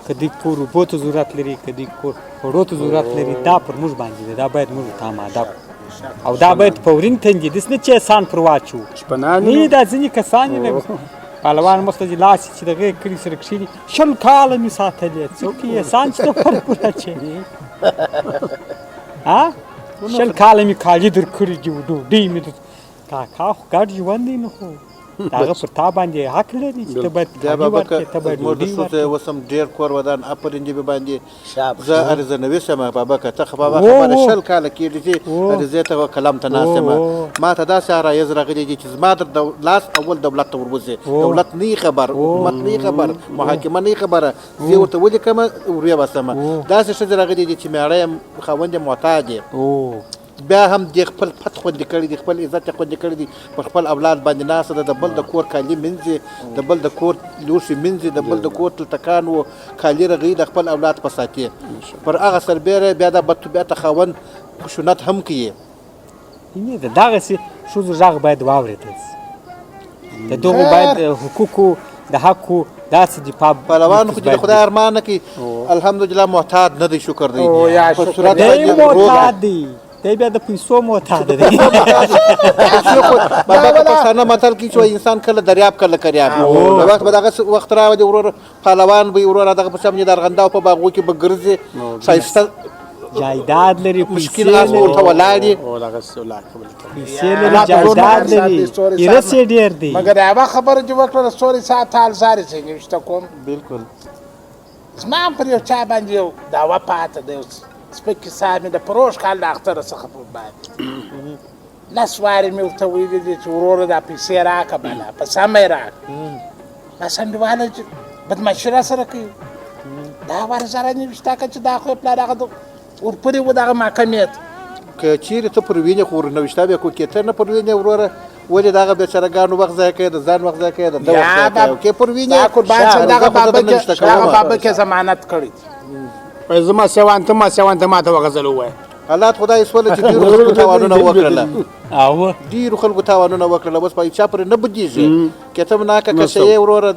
که دوی کور اوبو ته ضرورت لري که دوی کور خوړو ته ضرورت لري دا پر موږ باندې ده دا باید موږ ورته آماده کړو او دا باید فورین تنګي داسې نه چې احسان پر واچو نه دا ځینې کسان یې پهلوان مخ ته چې لاس چې دغې کړي سره کښېني 100 کاله مې ساتلې څوک یې احسان چې فرق ورچوي 100 کاله مې کالي در کړي دي ډوډۍ مې کاکا خو ګډ ژوند دی نو خو د هغه پر تا باندې حق لري چې ته باید بیا کالي بابک ورکړې ته باید زموږ د ډوډۍ ښځو ورکړې. اوس هم ډېر کور ودان افرین دې باندې شاباش. زه عریضه نویس یم بابک ته خو بابا خبره 20 کاله کېږي چې عریضې ته قلم ته ناست یم ما ته داسې عرایض راغلي دي چې زما د لاس اول دولت ته وربوځي دولت نه خبر حکومت نه خبر محاکمه نه خبره زه ورته ولیکم وریا بسمه داسې ښځې راغلي دي چې مېړه یم خاوند یې محتاج دی بیا هم د خپل پت خوندي کړی دي خپل عزت یې خوندي کړی دي په خپل اولاد باندې ناسته ده د بل د کور کالي مینځي د بل د کور لوښي مینځي د بل د کور تلتکان و کالي رغوي د خپل اولاد په ساتي پر هغه سربیره بیا د بدطبیعته خاوند خشونت هم کوي نه د دغسې ښځو غږ باید واورېدل شي د دغو باید حقوقو د حقو داسې دفاع پهلوان خو چې د خدای ارمان نه کوي الحمدلله محتاط نه دی شکر دی یا په شکر صورت دی باندې محتاط دی دی بیا د پیسو محتاط دی بابا پښتانه متل کې چې انسان کله دریاب کله کریاب د وخت به دغه وخت راوړي ورور پهلوان به ورور دغه په سم د ارغنده په باغو کې به ګرځي شایسته جایداد لري مشکل آس ورته ولاړ پیسې لري جایداد لري ایرس یې ډېر دی مګر هغه خبره چې وکړه ستوري ساعت حال ساري څنګه نشته کوم بالکل زما هم پر یو چا باندې یو دعوه پاته دی سپکې صاحب مې د پروش کال د اختره څخه په باندې لس وارې مې ورته ویلي دي چې وروره دا پیسې راکړه بله په سمه یې راکړه دا سنډواله چې بدماشي را سره کوي دا وار زره نوشته که چې دا خو یې پلار هغه ورپورې و دغه محکمې ته که چیرې ته پر وینې خو ورنوشته بیا کو کې ته نه پر وینې وروره ولې دغه بېچارهګانو وخت ضایع کوي د ځان وخت ضایع کوي د ده وخت ضایع کوي کې پر وینې دا قربان شم دغه بابک یې ضمانت کړی دی زما سیوان ته ما ته وغځل ووایه حالات خدای سوله چې ډېرو خلکو تاوانونه وکړله او ډېرو خلکو تاوانونه وکړله اوس په چا پرې نه بدېږي که ته ناکه کشه یې وروره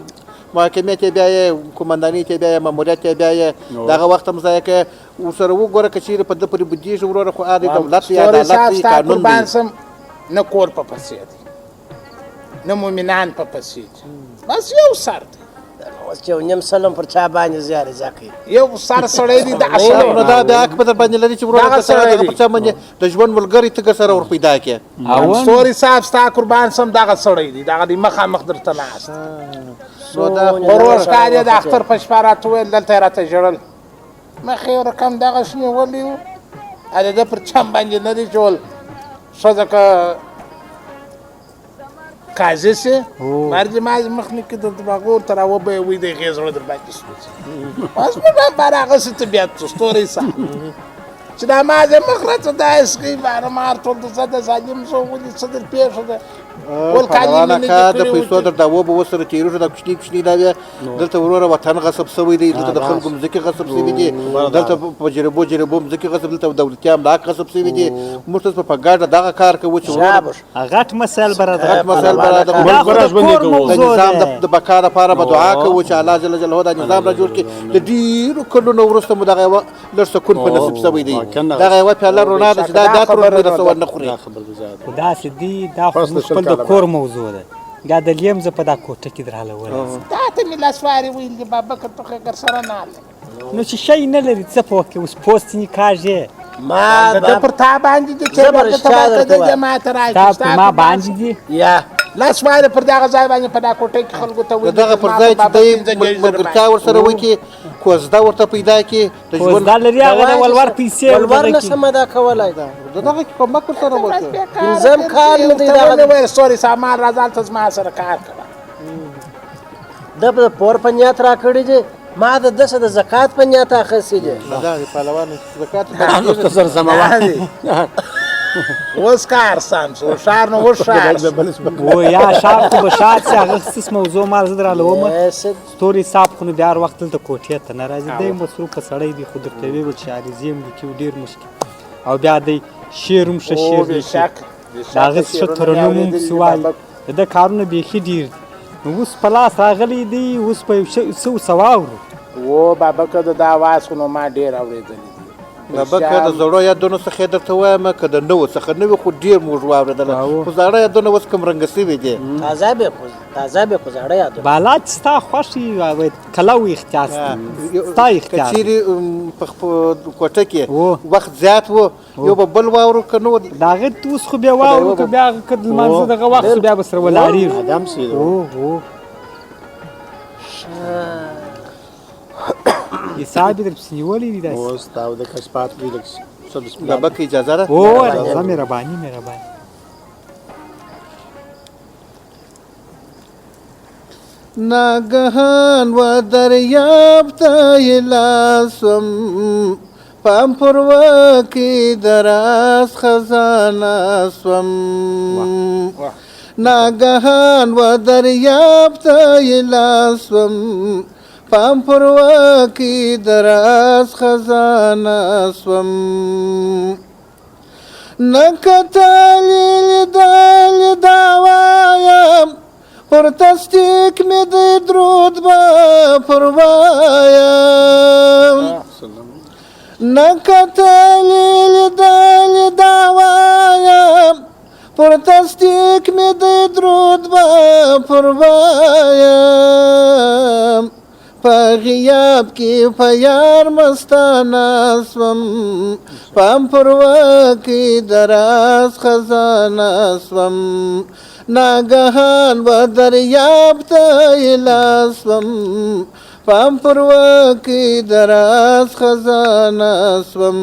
محاکمې ته بیا یې قمندانۍ ته بیا یې ماموریت ته بیا یې دغه وخت هم ضایع کوي ورسره وګوره که چیرې په ده پورې بدېږي وروره خو د دولت یا عدالت دی قانون قربان دی سم نه کور په پسې دی نه مومنان په پسې دي بس یو سر دی اوس چې یو نیم سلم پر چا باندې زیارې زیا کوي یو سر سړی دی د نو اصل دا بیا حق به در باندې لري چې وروره دغه که سره سړی دغه دی. پر چا باندې د ژوند ملګري ته که سره ور پیدا کړې ستوري صاحب ستا قربان سم دغه سړی دی دغه دی مخامخ درته ناست نو دا پروش کال یې د اختر په شپه راته وویل دلته یې راته ژړل مخې یو رقم دغسې نیولی و د ده پر چم باندې نه دی جوړ ښځه که قاضي سي مرګ ما مخنی کې د دماغو ته راوبه وي د غیز زړه در باندې سوځي اوس موږ بار هغسې طبیعت څه ستوري صاحب چې دا ما زه مخ راته داسې کوي باره مار ټول د زه د ظالم زه ولې څه در پېښه ده پهلوانه که د پیسو در دعوه به ورسره تېرېږي دا کوچني کوچني دا بیا دلته وروره وطن غصب شوی دی دلته د خلکو مځکې غصب شوي دي دلته په جربو مځکې غصب دلته دولتي املاک غصب شوي دي موږ تاسو په ګډه دغه کار کوو چې وروره غټ مسایل برادر غټ مسایل برادر د نظام د بقا لپاره به دعا کوو چې الله جل جلاله دا نظام را جوړ کړي د ډېرو کلونو وروسته مو دغه یوه لږ سکون په نصیب شوی دی دغه یوه پیاله رڼا ده چې دا تر اوسه ونه خوري خو داسې دي دا خو زموږ خپل د کور موضوع ده دا دلې هم زه په دا کوټه کې درهاله ورسم دا ته مې لاسوارې ویل دي بابک ته خو یې سره نه هلي نو چې شی نه لري څه په وکړې اوس پوست یې کاږې ما د ده پر تا باندې دي چې زبر ته اشتها ته درته د وایم. جماعت تا راځي په ما باندې دي یا لاسوارې پر دغه ځای باندې په دا کوټه کې خلکو ته ویل دغه پر ځای چې دی ملګرتیا ورسره وکړي کوزده ورته پیدا کړي د اوس ژوند دا لري هغه د ولور پیسې ولور ورته نه کړي. سمه دا کولی دغه کې کومک ورسره وکړي پنځم کال مې دی دغه ویل سوري سامان راځه ته زما سره کار کوه ده په پور په نیت را کړي دي ما د دسه د زکات په نیت اخیستې دي دا د پهلوانو زکات مختصر زموان اوس کار سم شو ښار نو اوس ښار و یا شاف خو به شاد سي هغه خصوص موضوع مال زه درالومه ستوري صاحب خو نو بیا هر وخت دلته کوټې ته نه راځي دی مصروفه سړی دی خو درته ویې ویل چې عریضې هم لیکي ډېر مشکل او بیا دی شعر هم ښه شعر لیکي د هغه ښه ترنم هم پسې وایي د ده کارونه بیخي ډېر دي نو اوس په لاس راغلی دی اوس په یو څه ورته واورو و بابک د دا اواز خو نو ما ډېر اورېدلی دي بابک د زړو یادونو څخه درته وایم که د نوو څخه نوي خو ډېر موږ واورېدله خو زاړه یادونه اوس کوم رنګه سوي دي تازه به خو زاړه یادونه بالا چې ستا خوښ وي کله و اختیار ستا اختیار که چیرې په کوټه کې وخت زیات و یو به بل واورو که نه و د هغې اوس خو بیا واورو که بیا که د لمانځه دغه وخت بیا به سره ولاړېږو ادم سي حساب یې درپسې نیولی وي داسې اوس دا د کشفات وي لږ بابک اجازه ده او اجازه مهرباني مهرباني ناگهان و دریاب ته لاسم پام پر وکی دراز خزانه سوم ناگهان و دریاب ته لاسم پام پر وکی دراز خزانه سوم نکتلی لیدل داوایم پر تصدیق می دی درود با پروایم نکتلی لیدل داوایم پر تصدیق می دی درود با پروایم په غیاب کې په یار مستانه سوم پام پروا کې دراز خزانه سوم ناگهان و دریاب ته لاسوم پام پروا کې دراز خزانه سوم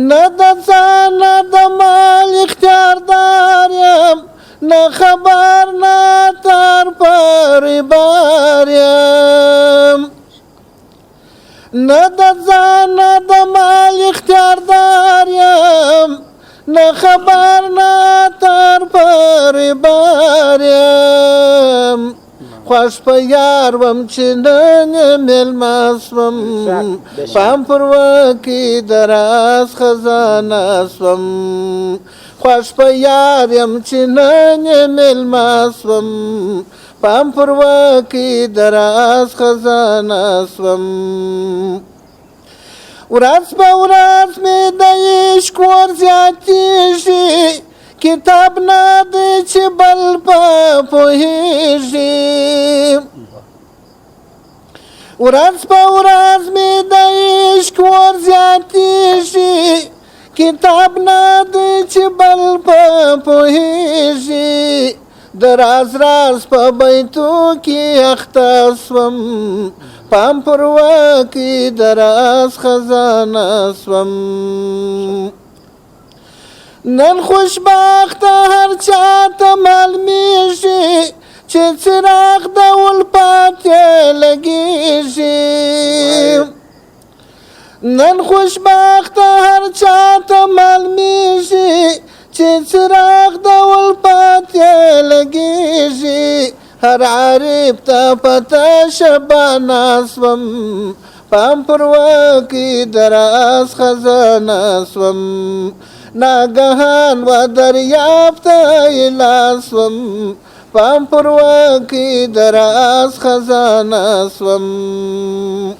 نه د ځان نه د مال اختیاردار یم نه خبر نه تر پر بار یم نه د ځان نه د مال اختیاردار یم نه خبر نه تر پر بار یم خوش په یار وم چې نن مېلمه سوم پام پروا کې دراز خزانه سوم خوش په یار یم چې نن مېلمه سوم پام پروا کې دراز خزانه سوم ورځ په ورځ مې د عشق ور زیاتېږي کتاب نه دی چې بل په پوهېږي ورځ په ورځ مې د عشق ور زیاتېږي کتاب نه دی چې بل په پوهېږي د راز راز په بیتو کې اخته سوم پام پروا کې دراز خزانه سوم نن خوشبخته هر چاته معلومیږي چې څراغ د الفت یې لګېږي نن خوشبخته هر چاته معلومیږي چې څراغ د الفت یې لګېږي هر عارف ته پته شبانه سوم پام پروا کې دراز خزانه سوم ناگهان و دریاب ته لاسوم پام پروا کې دراز خزانه سوم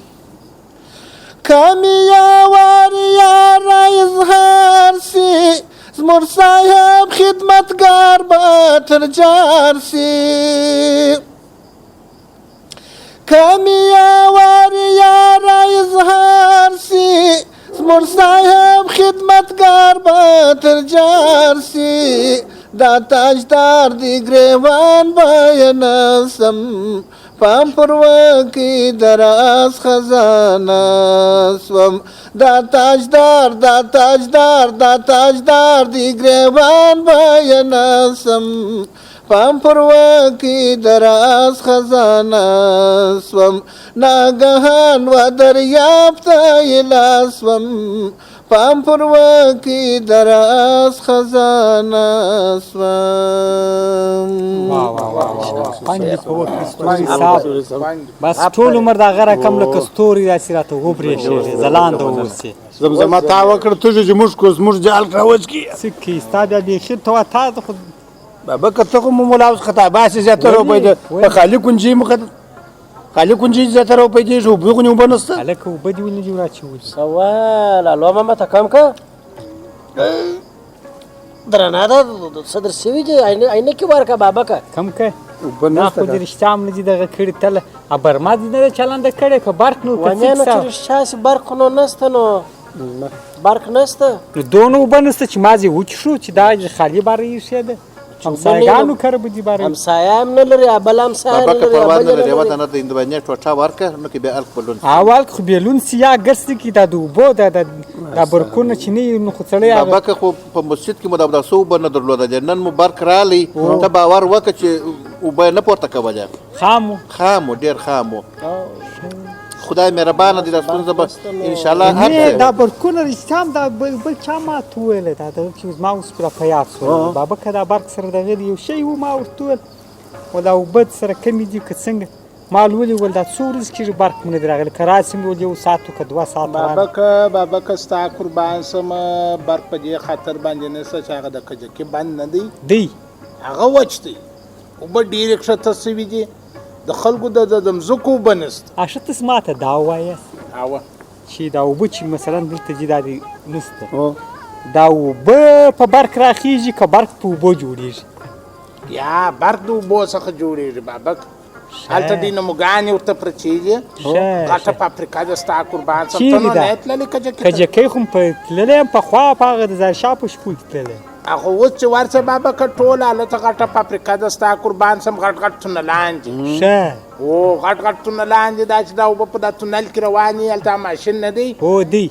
کامیا واریا را اظهار سی زمور صاحب خدمتگار با ترجار سی کامیا واریا را اظهار سی زمور صاحب خدمتگار با ترجار سی دا تاجدار دی گریوان باینسم پام پروا کې دراز خزانه سوم دا تاجدار دی گریوان باینسم پام پروا کې دراز خزانه سوم ناگهان و دریاب ته لاسوم پام پروا کې دراز خزانه سوم بس ټول عمر دغه رقم لکه ستوري داسې راته وبرېښېږي ځلانده اوسې زمزمه تا وکړ ته چې موږ کو زموږ جال راوځ کی څه کې ستا بیا بیخي ته تا خو بابک ته خو مو مولا اوس خطا باسي زیاتره په خالي کنجي مخ خالي کونجي زیاتره روپۍ کېږي اوبه خو اوبه نشته هلکه اوبه دې ولې دي راچولي سوال الو ماما ته کم که درنه ده څه در سوي دي عینکې ورکه بابکه کم که اوبه ما خو دې رښتیا هم نه دي دغه کړي تله برما دې نه ده چلنده کړې که برق نو که ونه نو چې رښتیا سي برق نو نسته نو برق نسته نو دونه اوبه نسته چې ما ځې وچښو چې دا خالي باره ایښې ده همسایګانو کره به دي باره همسایه هم نه لري بل همسایه نه بابک لري پروا نه لري وطن د هندوانې ټوټه ورکه نو کې بیا الک بلون اول خو بیلون سي یا ګرځي کې دا د اوبو دا برقونه چې نه وي نو خو سړی بابک خو په مسجد کې مو د اوداسه اوبه نه درلوده نن مو برق رالی ته باور وکړه چې اوبه نه پورته کوله خامو ډېر خامو خدای مهربانه دي دا ستونزه به انشاءالله حل شي دا برقونه رښتیا هم دا بل چا ماته وویله دا دغه چې ما اوس پوره په یاد شول بابکه دا برق سره دغه دی یو شی و ما ورته وویل و دا اوبه سره کمې دي که څنګه ما ولې ویل دا څو ورځې کېږي برق مو نه دی راغلی که راسې مې ویل یو ساعت که 2 ساعته بابکه ستا قربان سم برق په دې خاطر باندې نشته چې هغه د کجکي بند نه دی هغه وچ دی اوبه ډېرې ښکته سوي دي د خلکو د مځکو اوبه نشته اشه تاسو ماته دا ووایاست چې دا اوبه چې مثلا دلته دي دا دې نشته دا اوبه په برق راخېږي که برق په اوبو جوړېږي یا برق د اوبو څخه جوړېږي بابک هلته دې نموګانې ورته پرچېږي غټه فابریکه ده ستا قربان سم ته نو نه یې تللې کجکۍ خو په تللی یم پخوا په هغه د ظاهرشاه په شپو کې تللی هغه اوس چې ورشه بابکه ټوله هلته غټه فابریکه ده ستا قربان سم غټ تونلان دي او غټ تونلان دي دا چې دا اوبه په دا تونل کې روان وي هلته ماشین نه دی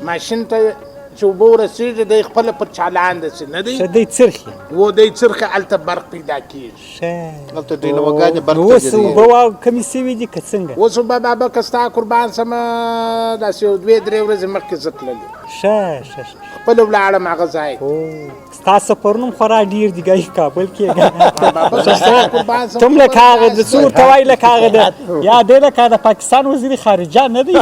ماشین ته چې اوبه ورسېږي دی خپله پر چالان داسې نه دی دی څرخي و دی څرخي هلته برق پیدا کېږي هلته دوی نوګانې برق اوس اوبه کمې سوي دي که څنګه اوس اوبه بابکه ستا قربان سمه داسې یو 2-3 ورځې مخکې زه تللې خپله ولاړم هغه ځای ستا سفرونه هم خورا ډېر دي ګایي کابل کې تم لکه هغه د څه ورته وایي لکه هغه د یا دی لکه د پاکستان وزیر خارجه نه دی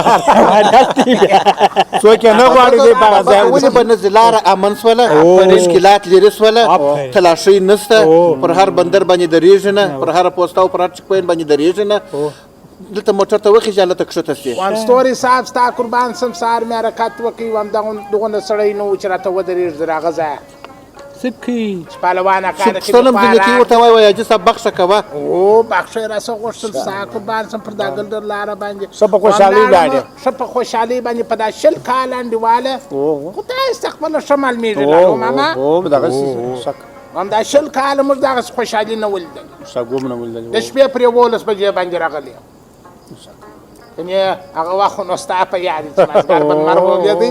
څوک یې نه غواړي دی په هغه ځای ولې به نه لاره امن سوله مشکلات لرې سوله تلاشۍ نشته پر هر بندر باندې درېږي نه پر هره پوسته او پر هر چک پوینټ باندې درېږي نه دلته موټر ته وخېږي هلته کښته شي وانستوري صاحب ستا قربان سم سهار مې حرکت وکړي همدغونه سړی نه و چې راته ودرېږي د هغه ځایه چې پهلوان اکا ده پوښتنه هم ځینې کوي ورته وایي حاجي صاحب بخښه کوه او بخښه یې راسه غوښتل ستا قربان سم پر دا ګلدر لاره باندې ښه په خوشحالۍ باندې ښه په خوشحالۍ باندې په دا 20 کاله انډیواله خدای ستا خپله ښه معلومېږي لاړو ماما هم دا 20 کاله موږ دغسې خوشحالي نه ولیدلې د شپې پرې 11 بجې باندې راغلی هغه وخت نو ستا په یاد چې مازدیګر به لمر ولګېدی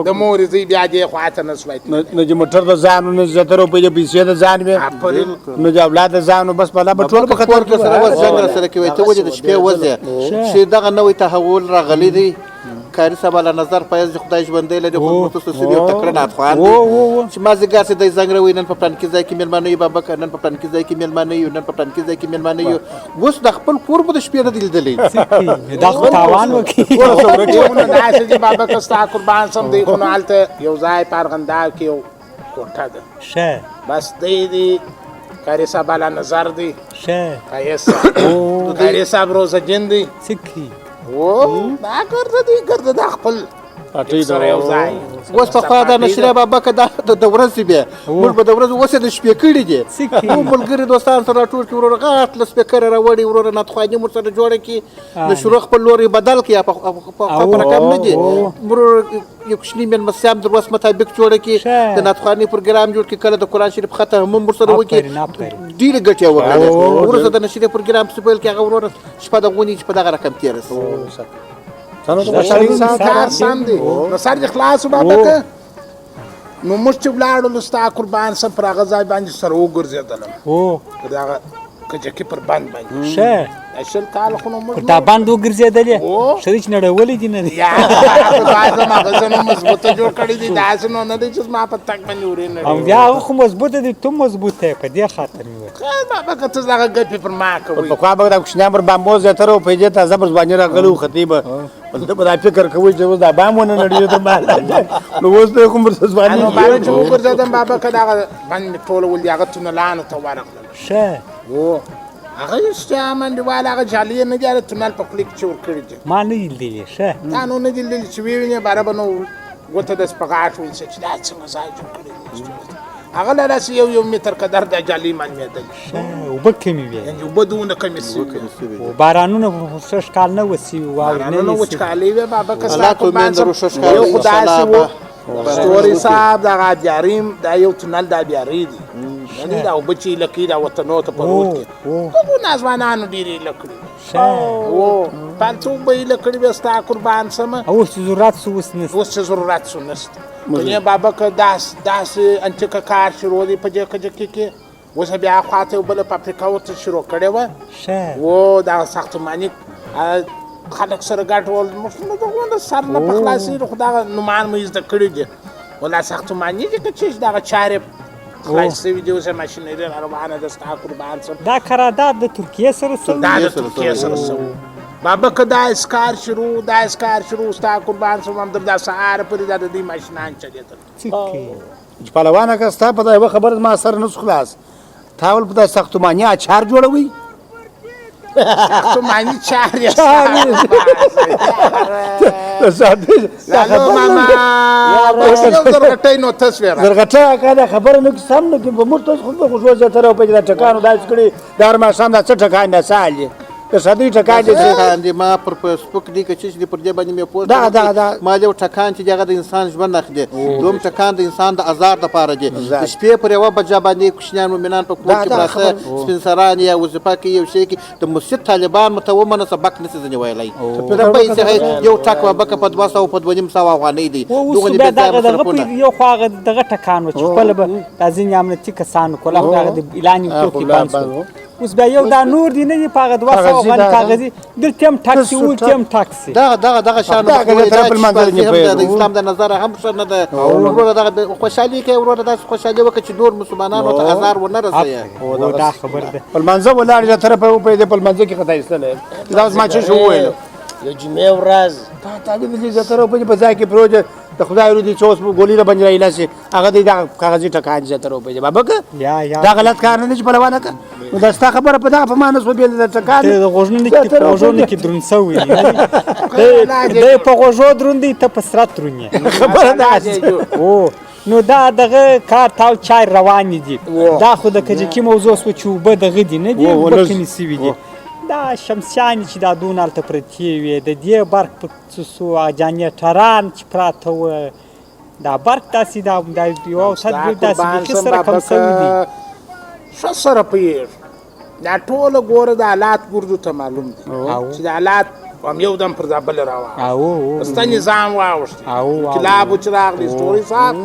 د مورې زوی بیا دې خواته نه سوی نو چې موټر د ځان نو زیاتره روپۍ د پیسې د ځان وې نو چې اولاد د ځان نو بس بلا به ټول په خطر کې سره اوس جنګ راسره کوي ته ولې د شپې وځې چې دغه نوی تحول راغلی دی کاري صاحب له نظر فیض خدای ژوندی لري خو مختص یو تکړه ناتخوان دی چې مازدیګر چې دی زنګ راوي نن په پلان کې ځای کې مېلمانه یو بابک نن په پلان کې ځای کې مېلمانه یو نن په پلان کې ځای کې مېلمانه یو اوس د خپل کور به د شپې نه دی لیدلی دا خو تاوان وکړي داسې چې بابک ستا قربان سم دی خو نو هلته یو ځای په ارغنداو کې یو کوټه ده بس دی کاري صاحب له نظر دی کاري صاحب روزه جن دی دا ګرده دا خپل سره یو ځای اوس پخوا دا نشره بابک دا د ورځې بیا موږ به د ورځې اوس یې د شپې کړي دي نو ملګري دوستان سره راټول کړي وروره غټ له سپیکره راوړي وروره ناتخواني مور سره جوړه کړي د شروع خپل لوري بدل کړي په رقم نه دي وروره یو کوچني مېلمستیا د وس مطابق جوړه کړي د ناتخواني پروګرام جوړ کړي کله د قرآن شریف ختم هم ور سره وکړي ډېرې ګټې یې وکړلې وروسته د نشرې پروګرام چې پیل کړي هغه وروره شپه د غونې چې په دغه رقم تېره شي کار سم دی نو سر دې خلاص بابکه نو موږ چې ولاړو ستا قربان سم پر هغه ځای باندې سره وګرځېدلم د هغه کجکي پر بند باندې 20 کاله خو نو موږ دا بند وګرځېدلې ښه چې نړولې دي نه دي بعض مغزونه مضبوطه جوړ کړي دي داسې نو نه دی چې زما په تګ باندې ورې نه او بیا هغه خو مضبوطه دي ته مضبوطه یې په دې خاطر مې وکړه بابکه ته دغه ګپې پر ما کوئ پخوا به دا کوچنیان پر بامبو زیاتره روپۍ دې تازه پر ځواني راغلي خطي به ته به دا فکر کوئ چې اوس دا بام ونه نړېږي ته نو اوس ته کوم پر ځواني باندې چې وګرځېدم بابکه دغه باندې ټول ولې هغه تونلانو ته ورغلل هغه اشتیا منډیوال هغه جالۍ نه دي هغه تونل په خوله کې چې ورکړي دي ما نه دي لیدلي ښه دا نو نه دي لیدلي چې ویې وینې باره به نو ګوته داسې په غاښ ونیسي چې دا څنګه ځای جوړ کړی دی هغه لا داسې یو متر قدر د جالۍ معلومېدلې اوبه کمې وې یعنې اوبه دونه کمې سوي بارانونه ښه ښکال نه وسي بارانونه وچکالۍ وې بابکه ستا قربان یو خو داسې و ستوري صاحب دغه بیاریم دا یو تونل دا بیارې دي یعنې دا اوبه چې ایله کوي دا وطنو ته په رود کې هغو ناځوانانو ډېرې ایله کړي پالڅه اوبه ایله کړي وې ستا قربان سمه اوس چې ضرورت سو اوس نشته اوس چې ضرورت سو نشته کنې بابکه داسې انچکه کار شروع دی په جګه جګه کې اوس بیا خواته یو بله فابریکه ورته شروع کړې وه و دغه ساختماني خلک سره ګډ ول نو دغه سر نه په خلاصېږي خو دغه نومان مې زده کړي دي ولا ساختماني دي که چې دغه چارې خلاص شوي دي اوس یې ماشینري روانه ده ستا قربان سم دا قرارداد د ترکیې سره سوی دا د ترکیې سره سوی بابکه دا اسکار شروع ستا قربان سم همدر دا سهار پورې دا د دې ماشینان چلېدل چې پهلوانه که ستا په دا یوه خبره زما سر نه سو خلاص تا ول په دا ساختماني اچار جوړوئ ساختماني چار یې زرغټۍ نو تصویر زرغټۍ اکا دا خبره نو کې سم نه کې په موږ تاسو خو به خوشو زیاتره په دا ټکانو داسې کړي د هر ماښام دا څه ټکان مثال دی که صدی ټکان دي ما پر فیسبوک دی که چې پر دې باندې مې پوسټ ما یو ټکان چې هغه د انسان ژوند اخلي دوم ټکان د انسان د آزار لپاره دی د شپې پر یوه بجه باندې کوچنیان مؤمنان په کور کې پراته سپین سران یا وظیفه کې یو شی کې د مسجد طالبان مته ومنه سبق نشي ځنې ویلی یو ټک بابکه په 200 په 2.5 افغانۍ دی یو خو هغه دغه ټکان و چې خپله به دا ځینې امنیتي کسانو کول هغه د اعلاني توکي بند شول اوس بیا یو دا نور دی نه دي په هغه 200 افغانۍ کاغذي دلته هم ټاکسي ولته هم ټاکسي دغه شان د اسلام د نظره هم ښه نه ده وروره دغه خوشحالي کوي وروره داسې خوشحالي وکړه چې نور مسلمانانو ته ازار ونه رسوي دا خبر ده په لمانځه ولاړ له طرفه وپوهېدې په لمانځه کې خطا ایستلی دا اوس ما څه شو وویلو یو جمعې ورځ دا طالب دې زیاتره وپوهېدې په ځای کې پروت د خدای ورو دي چې اوس ګولي را باندې راایله شي هغه دی دغه کاغذي ټکان زیاتره وپوهېدې بابکه دا غلط کار نه دی چې پهلوانه که نو دا ستا خبره په دغه په ما نه شوه بېل د ټکان د غوږونو کې دروند سوی دی په غوږو دروند دی ته په سرت دروند یې خبره داسې نو دا دغه کار تاو چای روانې دي دا خو د کجکي موضوع سوه چې اوبه دغه دي نه دي اوبه کمې سوي دي دا شمسیانې چې دا دونه هلته پرتې وې د دې برق په څه جانیټران چې پراته وه دا برق داسې دا یو تدبیر داسې بیخي سره کم سوي دي ښه سره پوهېږي دا ټوله ګوره د حالات ګردو ته معلوم دي چې د حالات هم یو دم پر دا بل راواغ سته نظام واوښتي انقلاب چې راغلی ستوري صاحب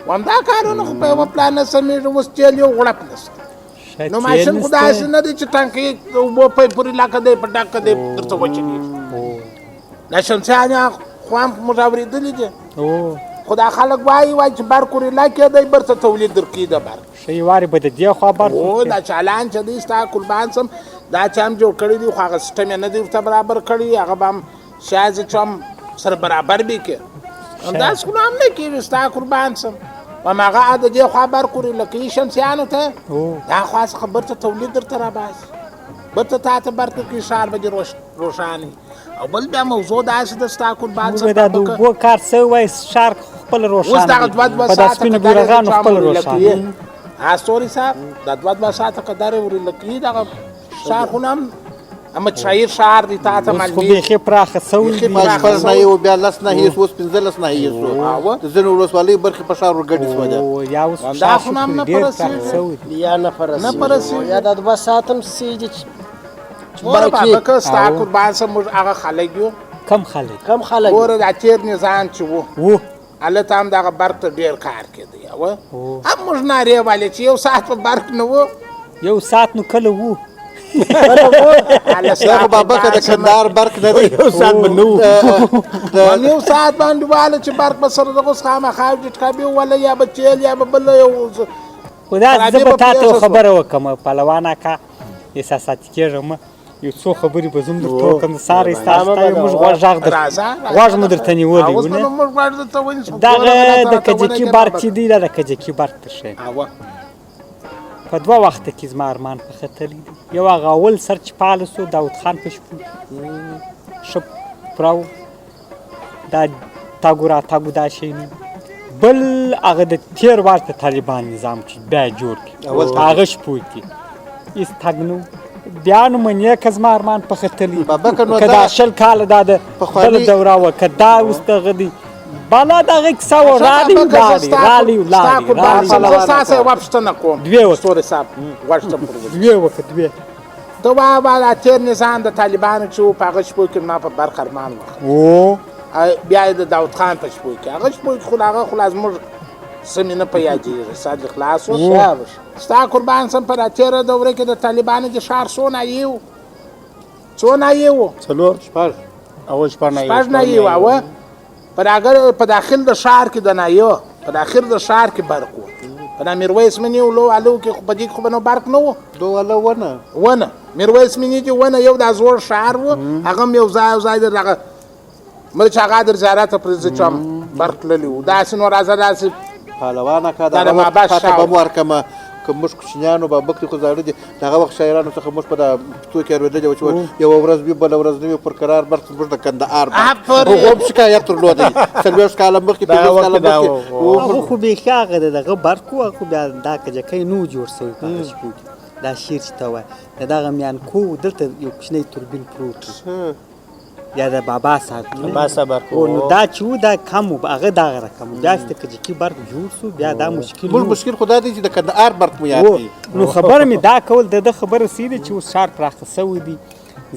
همدا کارونه خو په یوه پلان نه سمېږي اوس چیل یو غړپ نشته نو ماشین خو داسې نه دی چې ټانکۍ د اوبو پیپ پورې لاکه دی په ډاکه دی درته وچلېږي دا شمسیان خو هم موږ اورېدلي دي خو دا خلک وایي چې برق ور علاقې دی بر څه تولید درکوي د برق ښه وارې به د دې خوا برق دا چالان چې دی ستا قربان سم دا چې هم جوړ کړي دي خو هغه سیسټم یې نه دی ورته برابر کړي هغه به هم شاید چې هم سره برابر بي کې همداسې خو هم نه کېږي ستا قربان سم هماغه د دې خوا برق ور علاقې شمسیانو ته دا خوا څخه برته تولید درته راباسي برته تا ته برق کې ښار به دې روښاني او بل بیا موضوع داسې د ستا قربان سم دا د اوبو کار څه وایي ښار خپل روښانه اوس دغه 2 سپینو ګورغانو خپل روښانه ستوري صاحب دا 2 ساعته قدر ور لکې دغه ښار خو هم اما شاعر ښار دی تا ته معلومي خو بیخي پراخه سوي دي نه یو بیا لس نه هیڅ اوس 15 نه هیڅ د ځینو ولسوالۍ برخې په ښار ورګډې شوه یا اوس دا خو هم نه پرسېږي یا نه پرسېږي یا دا 2 ساعت هم سېږي بابکه ستا قربان سم موږ هغه خلک یو کم خلک ګوره دا تېر نظام چې و هلته هم دغه برق ته ډېر کار کېده هم موږ نارې والې چې یو ساعت په برق نه و یو ساعت نو کله و بابکه د کندهار برق نه دی یو ساعت به نه و یو ساعت باندې واله چې برق به سره دغه اوس خامخا ټکابي وله یا به چیل یا به بل یو خو دا زه به تا ته خبره وکړم پهلوان اکا احساساتي کېږم یو څو خبرې به زه هم درته وکړم ساری ستا موږ غوږ مو درته نیولی ونه دغه د کجکي برق چې دی دا د کجکي برق ته ښیم په 2 وخته کې زما ارمان پخه تللی دی. یو هغه اول سر چې فعال سو داود خان په شپو ښه پوره دا تاګو راتاګو دا شی نه بل هغه د تېر وار د طالبان نظام چې بیا جوړ کړي هغه شپو کې هېڅ تګ نه بیا نو منې که زما ارمان پخه تللی که دا 20 کاله دا د بله دوره وه که دا اوس دغه دی بالا دغه کیسه و رالی ولاړې زه ستاسې یوه پوښتنه کوم ستوري صاحب غوږ ته دوې ته وایه دا تېر نظام د طالبانو چې و په هغه شپو کې ما په برخ ارمان وخت بیا یې د داود خان په شپو کې هغه شپو کې خو هغه خو لا زموږ څه مې نه په یادېږي سر دې خلاص و ستا قربان سم په دا تېره دوره کې د طالبانو د ښار څو نایې و څو نایې و 4 نایې و اوه په داخل د ښار کې د نایه په داخل د ښار کې برق و په دا میرویس مني و لو علو کې په دې کې خو به نو برق نه و دوله ونه میرویس مني چې ونه یو دا زوړ ښار و هغه هم یو ځای د دغه مړ چې هغه در زیارت ته پرې زه چې برق تللی و داسې نو راځه داسې پهلوانه که دغه وخت پته به مو ورکړمه که موږ کوچنیانو بابک دي خو زاړه دي د هغه وخت شاعرانو څخه موږ په دا پښتو کې اورېدلي وو چې یوه ورځ وي بله ورځ نه وي پر قرار برق زموږ د کندهار هغو هم شکایت درلودی 40 کاله مخکې 50 کاله مخکې هغه خو بیخي هغه د دغه برق و خو بیا دا کجکی نو جوړ سوی په هغه شپو کې دا شعر چې ته وایې د دغه میانکو دلته یو کوچنی توربین پروت و یا د بابا صاحب نو دا چې و دا کم و هغه دغه رقم و بیا چې د کجکي برق جوړ سو بیا دا مشکل موږ مشکل خو دا دی چې د کندهار برق مو یاد دی نو خبره مې دا کول د ده خبره صحیح ده چې اوس ښار پراخه سوی دی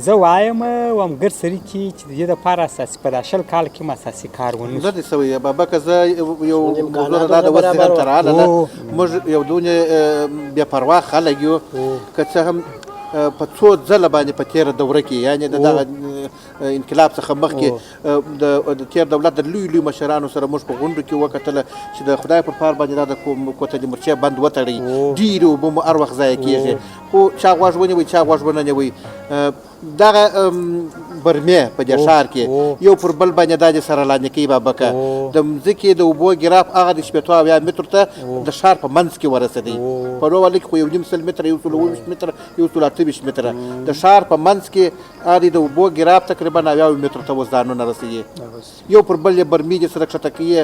زه وایم وامګر سړي کې چې د دې دپاره اساسي په دا 20 کال کې م اساسي کار ونه نه دی سوی بابکه زه یو موضوع دا د اوس ذهن ته راغله موږ یو دونه بې پروا خلک یو که څه هم په څو ځله باندې په تېره دوره کې یعنې د دغه انقلاب څخه مخکې د تېر دولت د لوی مشرانو سره موږ په غونډو کې وکتله چې د خدای پر پار باندې دا د کوټه د مرچې بند وتړئ ډېرې اوبه مو هر وخت ضایع کېږي خو چا غوږ ونیوئ چا غوږ ونه نیوئ دغه برمې په دې ښار کې یو پر بل باندې دا د سره لاندې کوي بابکه د مځکې د اوبو ګراف هغه د 80 مترو ته د ښار په منځ کې ورسېدی په نووالی کې خو 1.5 متره 120 متره 128 متره د ښار په منځ کې هغه د اوبو ګراف تقریبا 90 مترو ته اوس ځانونه رسېږي یو پر بل یې برمې دې سره کښته کوي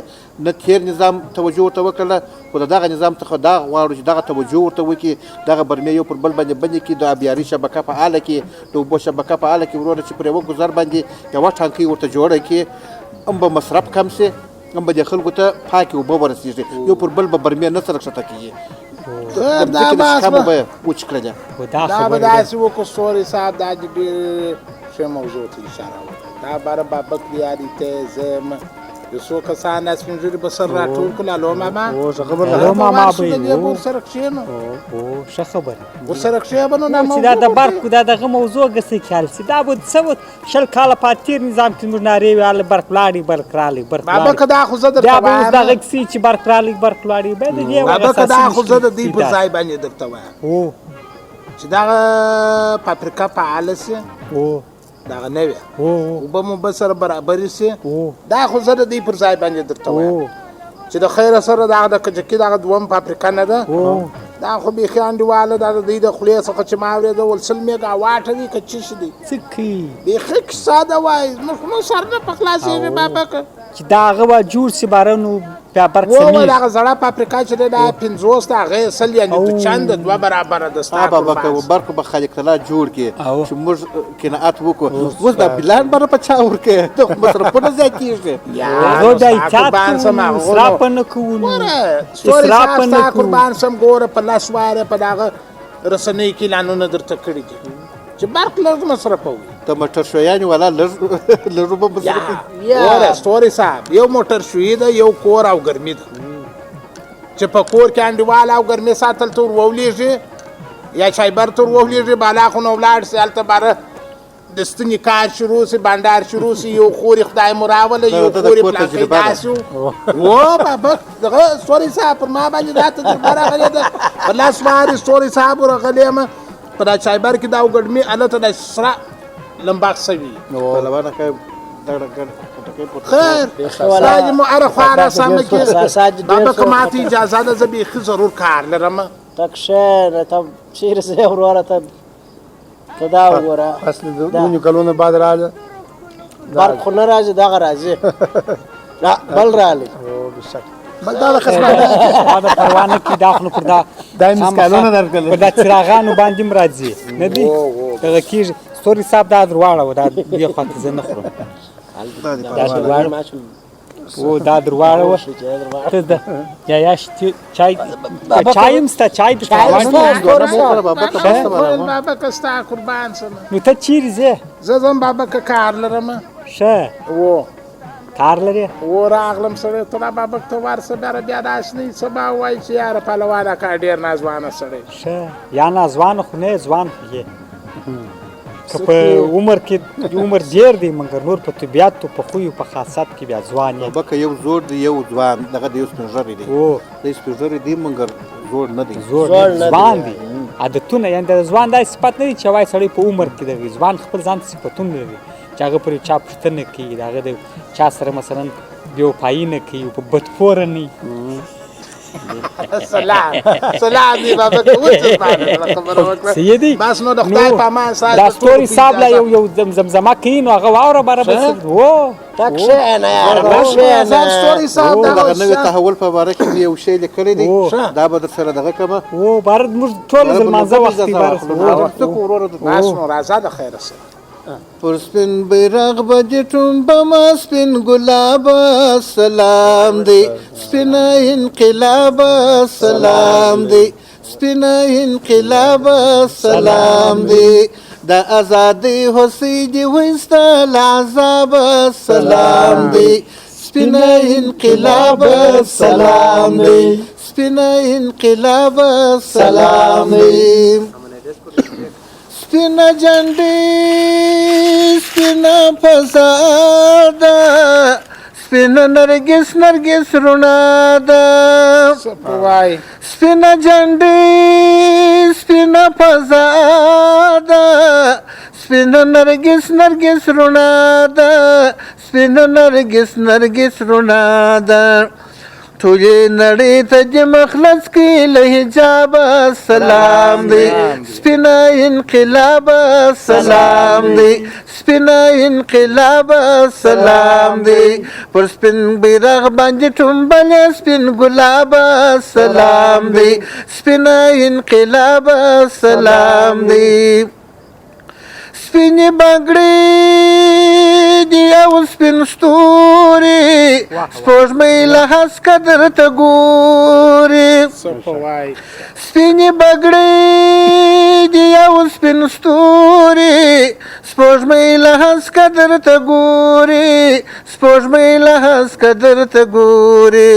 نه تېر نظام توجه ورته وکړله خو د دغه نظام څخه دا غواړو چې دغه توجه ورته وکړي دغه برمې یو پر بل باندې بندې کړي د آبیاري شبکه فعاله کړي د اوبو شبکه فعاله کړي وروره چې پر یوه ګذر باندې یوه ټانکۍ ورته جوړه کړي هم به مصرف کم سي هم به دې خلکو ته پاکې اوبه ورسېږي یو پر بل به برمې نه سره کښته کېږي د ځمکې د شکمو به یې وچ کړلې دا به داسې وکړو ستوري صاحب دا د ډېر ښه موضوع ته اشاره وکړه دا باره بابک بیاري ته زه یو څو کسان دا سپین ږیري به سر راټول کړل الو ماما الو ماما به یې ورسره کښېنو ښه خبره ورسره کښېنه نو چې دا د برق دا دغه موضوع ګسې خیال سي دا به څه و 20 کاله په تېر نظام کې زموږ نارې وې هله برق لاړې برق راغلی برق بابکه دا خو زه درته بیا به اوس دغه کیسې چې برق راغلی برق لاړې بیا د دې بابکه دا خو زه د دې په ځای باندې درته وایم چې دغه پاپریکا فعاله سي دغه نه وي اوبه مو به سره برابرې سي دا خو زه د دې پر ځای باندې درته وایم چې د خیره سره دغه د کجکي دغه دویم فابریکه نه ده دا خو بیخي انډیواله دا د دوی د خولې څخه چې ما اورېده ول 100 میګا واټه دي که څه شي دي څه کوي بیخي کیسه ده وایي موږ سر نه په خلاصېږي بابکه چې دا هغه به جوړ سي باره نو بیا برق ووایي دغه زړه فابریکه چې دی دا 50 د هغې 100 یعنې د چنده 2 برابره ده ستا بابکه برق به خالق تعالی جوړ کړي چې موږ قناعت وکړو اوس دا بلان بره په چا ورکړي د مصرفونه زیاتېږي هغه د احتیاط کوو اسراف نه کوو اسراف نه کوو قربان سم ګوره په لاس واره په دغه رسنۍ کې اعلانونه درته کړي دي چې برق لږ مصرفوي ته موټر شویانې والا لږ به مصرف وره ستوري صاحب یو موټر شوي ده یو کور او ګرمي ده چې په کور کې انډیوال او ګرمي ساتل ته ور وولېږي یا چایبر ته ور وولېږي بالا خو نو ولاړ سي هلته باره د ستنې کار شروع سي بانډار شروع سي یو خورې خدای مو راوله یو خورې پلانکۍ داسې و بابک دغه ستوري صاحب پر ما باندې دا تجربه راغلې ده په لاس وارې ستوري صاحب ورغلی یم په دا چایبر کې دا وګډمي هلته د سره لمباغ سوي خیر ساج مو هره خوا راسمه کې بابک ما ته اجازه ده زه بیخي ضرور کار لرم ته کښېنه ته چیرې ځې وروره ته دا وګوره فصل د نونیو کلونو بعد راغله برق خو نه راځي دغه راځي بل راغلی بل دا د قسمت دا د پروا نه کړي دا خو نو پر دا دا مسکالونه درکړل پر دا څراغانو باندې هم راځي نه دي دغه کېږي ستوري صاحب دا درواړه و دا دې خواته زه نه خورم دا درواړه او دا درواړه وه ته د یایاش چای چای هم سته چای درته بابک ستا قربان سم نو ته چیرې ځې زه ځم بابک کار لرم ښه و کار لرې و راغلم سړی ته بابک ته ورسه بیا داسې سبا وایي چې یاره پهلوانه کا ډېر نازوانه سړی ښه یا نازوانه خو نه ځوان خو یې که په عمر کې عمر ډېر دی مګر نور په طبیعت په خویو په خاصت کې بیا ځوان یې بابک یو زوړ دی یو ځوان دغه د یو سپین ږیری دی د سپین ږیری دی مګر زوړ نه دی ځوان دی عادتونه یعنې د ځوان داسې صفت نه دی چې وایي سړی په عمر کې دغه ځوان خپل ځان ته صفتونه لري چې هغه پر چا پوښتنه کوي د هغه د چا سره مثلا بېوفایي نه کوي په بدپوره نه سلام دی بابک سیدي بس نو د خدای په امان دا ستوري صاحب لا یو زمزمه کوي نو هغه واوره بره بس و ته کښېنه یاره ستوري صاحب دغه نوي تحول په باره کې یو شی لیکلی دی دا به در سره دغه کړمه و باره موږ ټوله د لمانځه وخت کې بس نو راځه د خیره سره پر سپین بیرغ باندې ټومبه سپین ګلاب سلام دی سپین انقلاب سلام دی سپین انقلاب سلام دی د ازادۍ هوسۍ دی وستا العذاب سلام دی سپین انقلاب سلام دی سپین انقلاب سلام دی سپینا جنډې سپینا فساده سپینا نرګس روڼا ده سپینا جنډې سپینا فساده سپینا نرګس روڼا ده سپینا نرګس روڼا ده ټولې نړۍ ته دې مخلص کړي له حجابه سلام دی سپینه انقلاب سلام دی سپینه انقلاب سلام دی پر سپین بیرغ باندې ټومبلې سپین ګلاب سلام دی سپینه انقلاب سلام دی سپینې بنګړې دي او سپین ستوري سپوږمۍ له هسکه درته ګوري سپینې بنګړې دي او سپین ستوري سپوږمۍ له هسکه درته ګوري سپوږمۍ له هسکه درته ګوري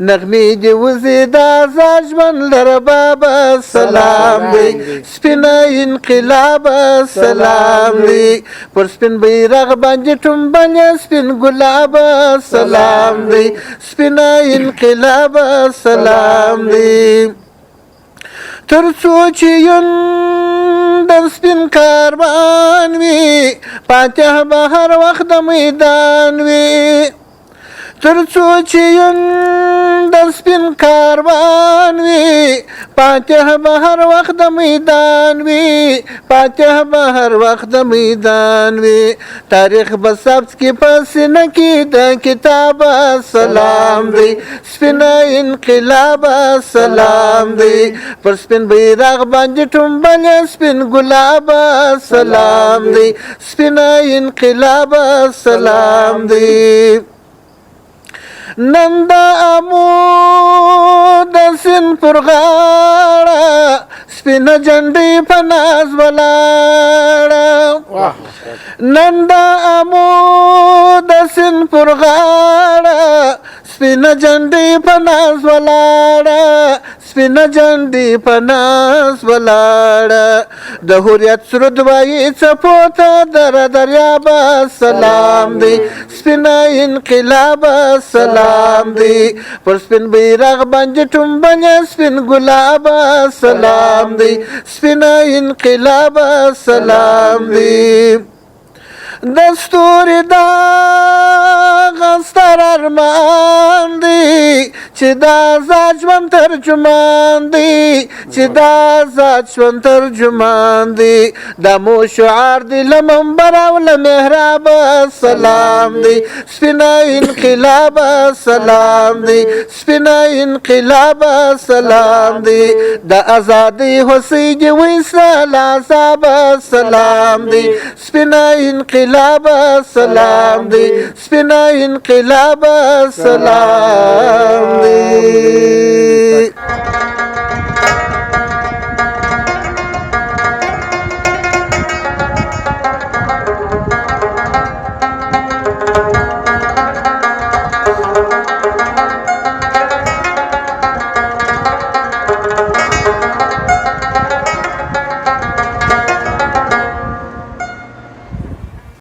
نغمې دې وځي د ازاد ژوند لره بابا سلام دی سپینه انقلاب سلام دی پر سپین بیرغ باندې ټومبلې سپین ګلاب سلام دی سپینه انقلاب سلام دی تر څو چې یون د سپین کاروان وي فاتح به هر وخت د میدان وي تر څو چې یون د سپین کاروان وي فاتح به هر وخت د میدان وي فاتح به هر وخت د میدان وي تاریخ به ثبت کې په سینه کې د کتاب سلام دی سپینه انقلاب سلام دی پر سپین بیرغ باندې ټومبلې سپین ګلاب سلام دی سپینه انقلاب سلام دی نن د امو د سیند پر غاړه سپینه جنډۍ په ناز ولاړه نن د امو د سیند پر غاړه سپینه جنډۍ په ناز ولاړه سپینه جنډۍ په ناز ولاړه د حریت سرود وایي څپو ته دره دریابه سلام دی سپینه انقلاب سلام دی پر سپین بیرغ باندې ټومبلې سپین ګلاب سلام دی سپینه انقلاب سلام دی د ستوري دغه ستر ارمان دی چې دا ذات ژوند ترجمان دی چې دا ذات ژوند ترجمان دی دا مو شعار دی له منبر او له محرابه سلام دی سپینه انقلابه سلام دی سپینه انقلابه سلام دی د ازادۍ هوسیږي ویسرا عذابه سلام دی سپینه انقلابه سلام دی سپینه انقلابه سلام دی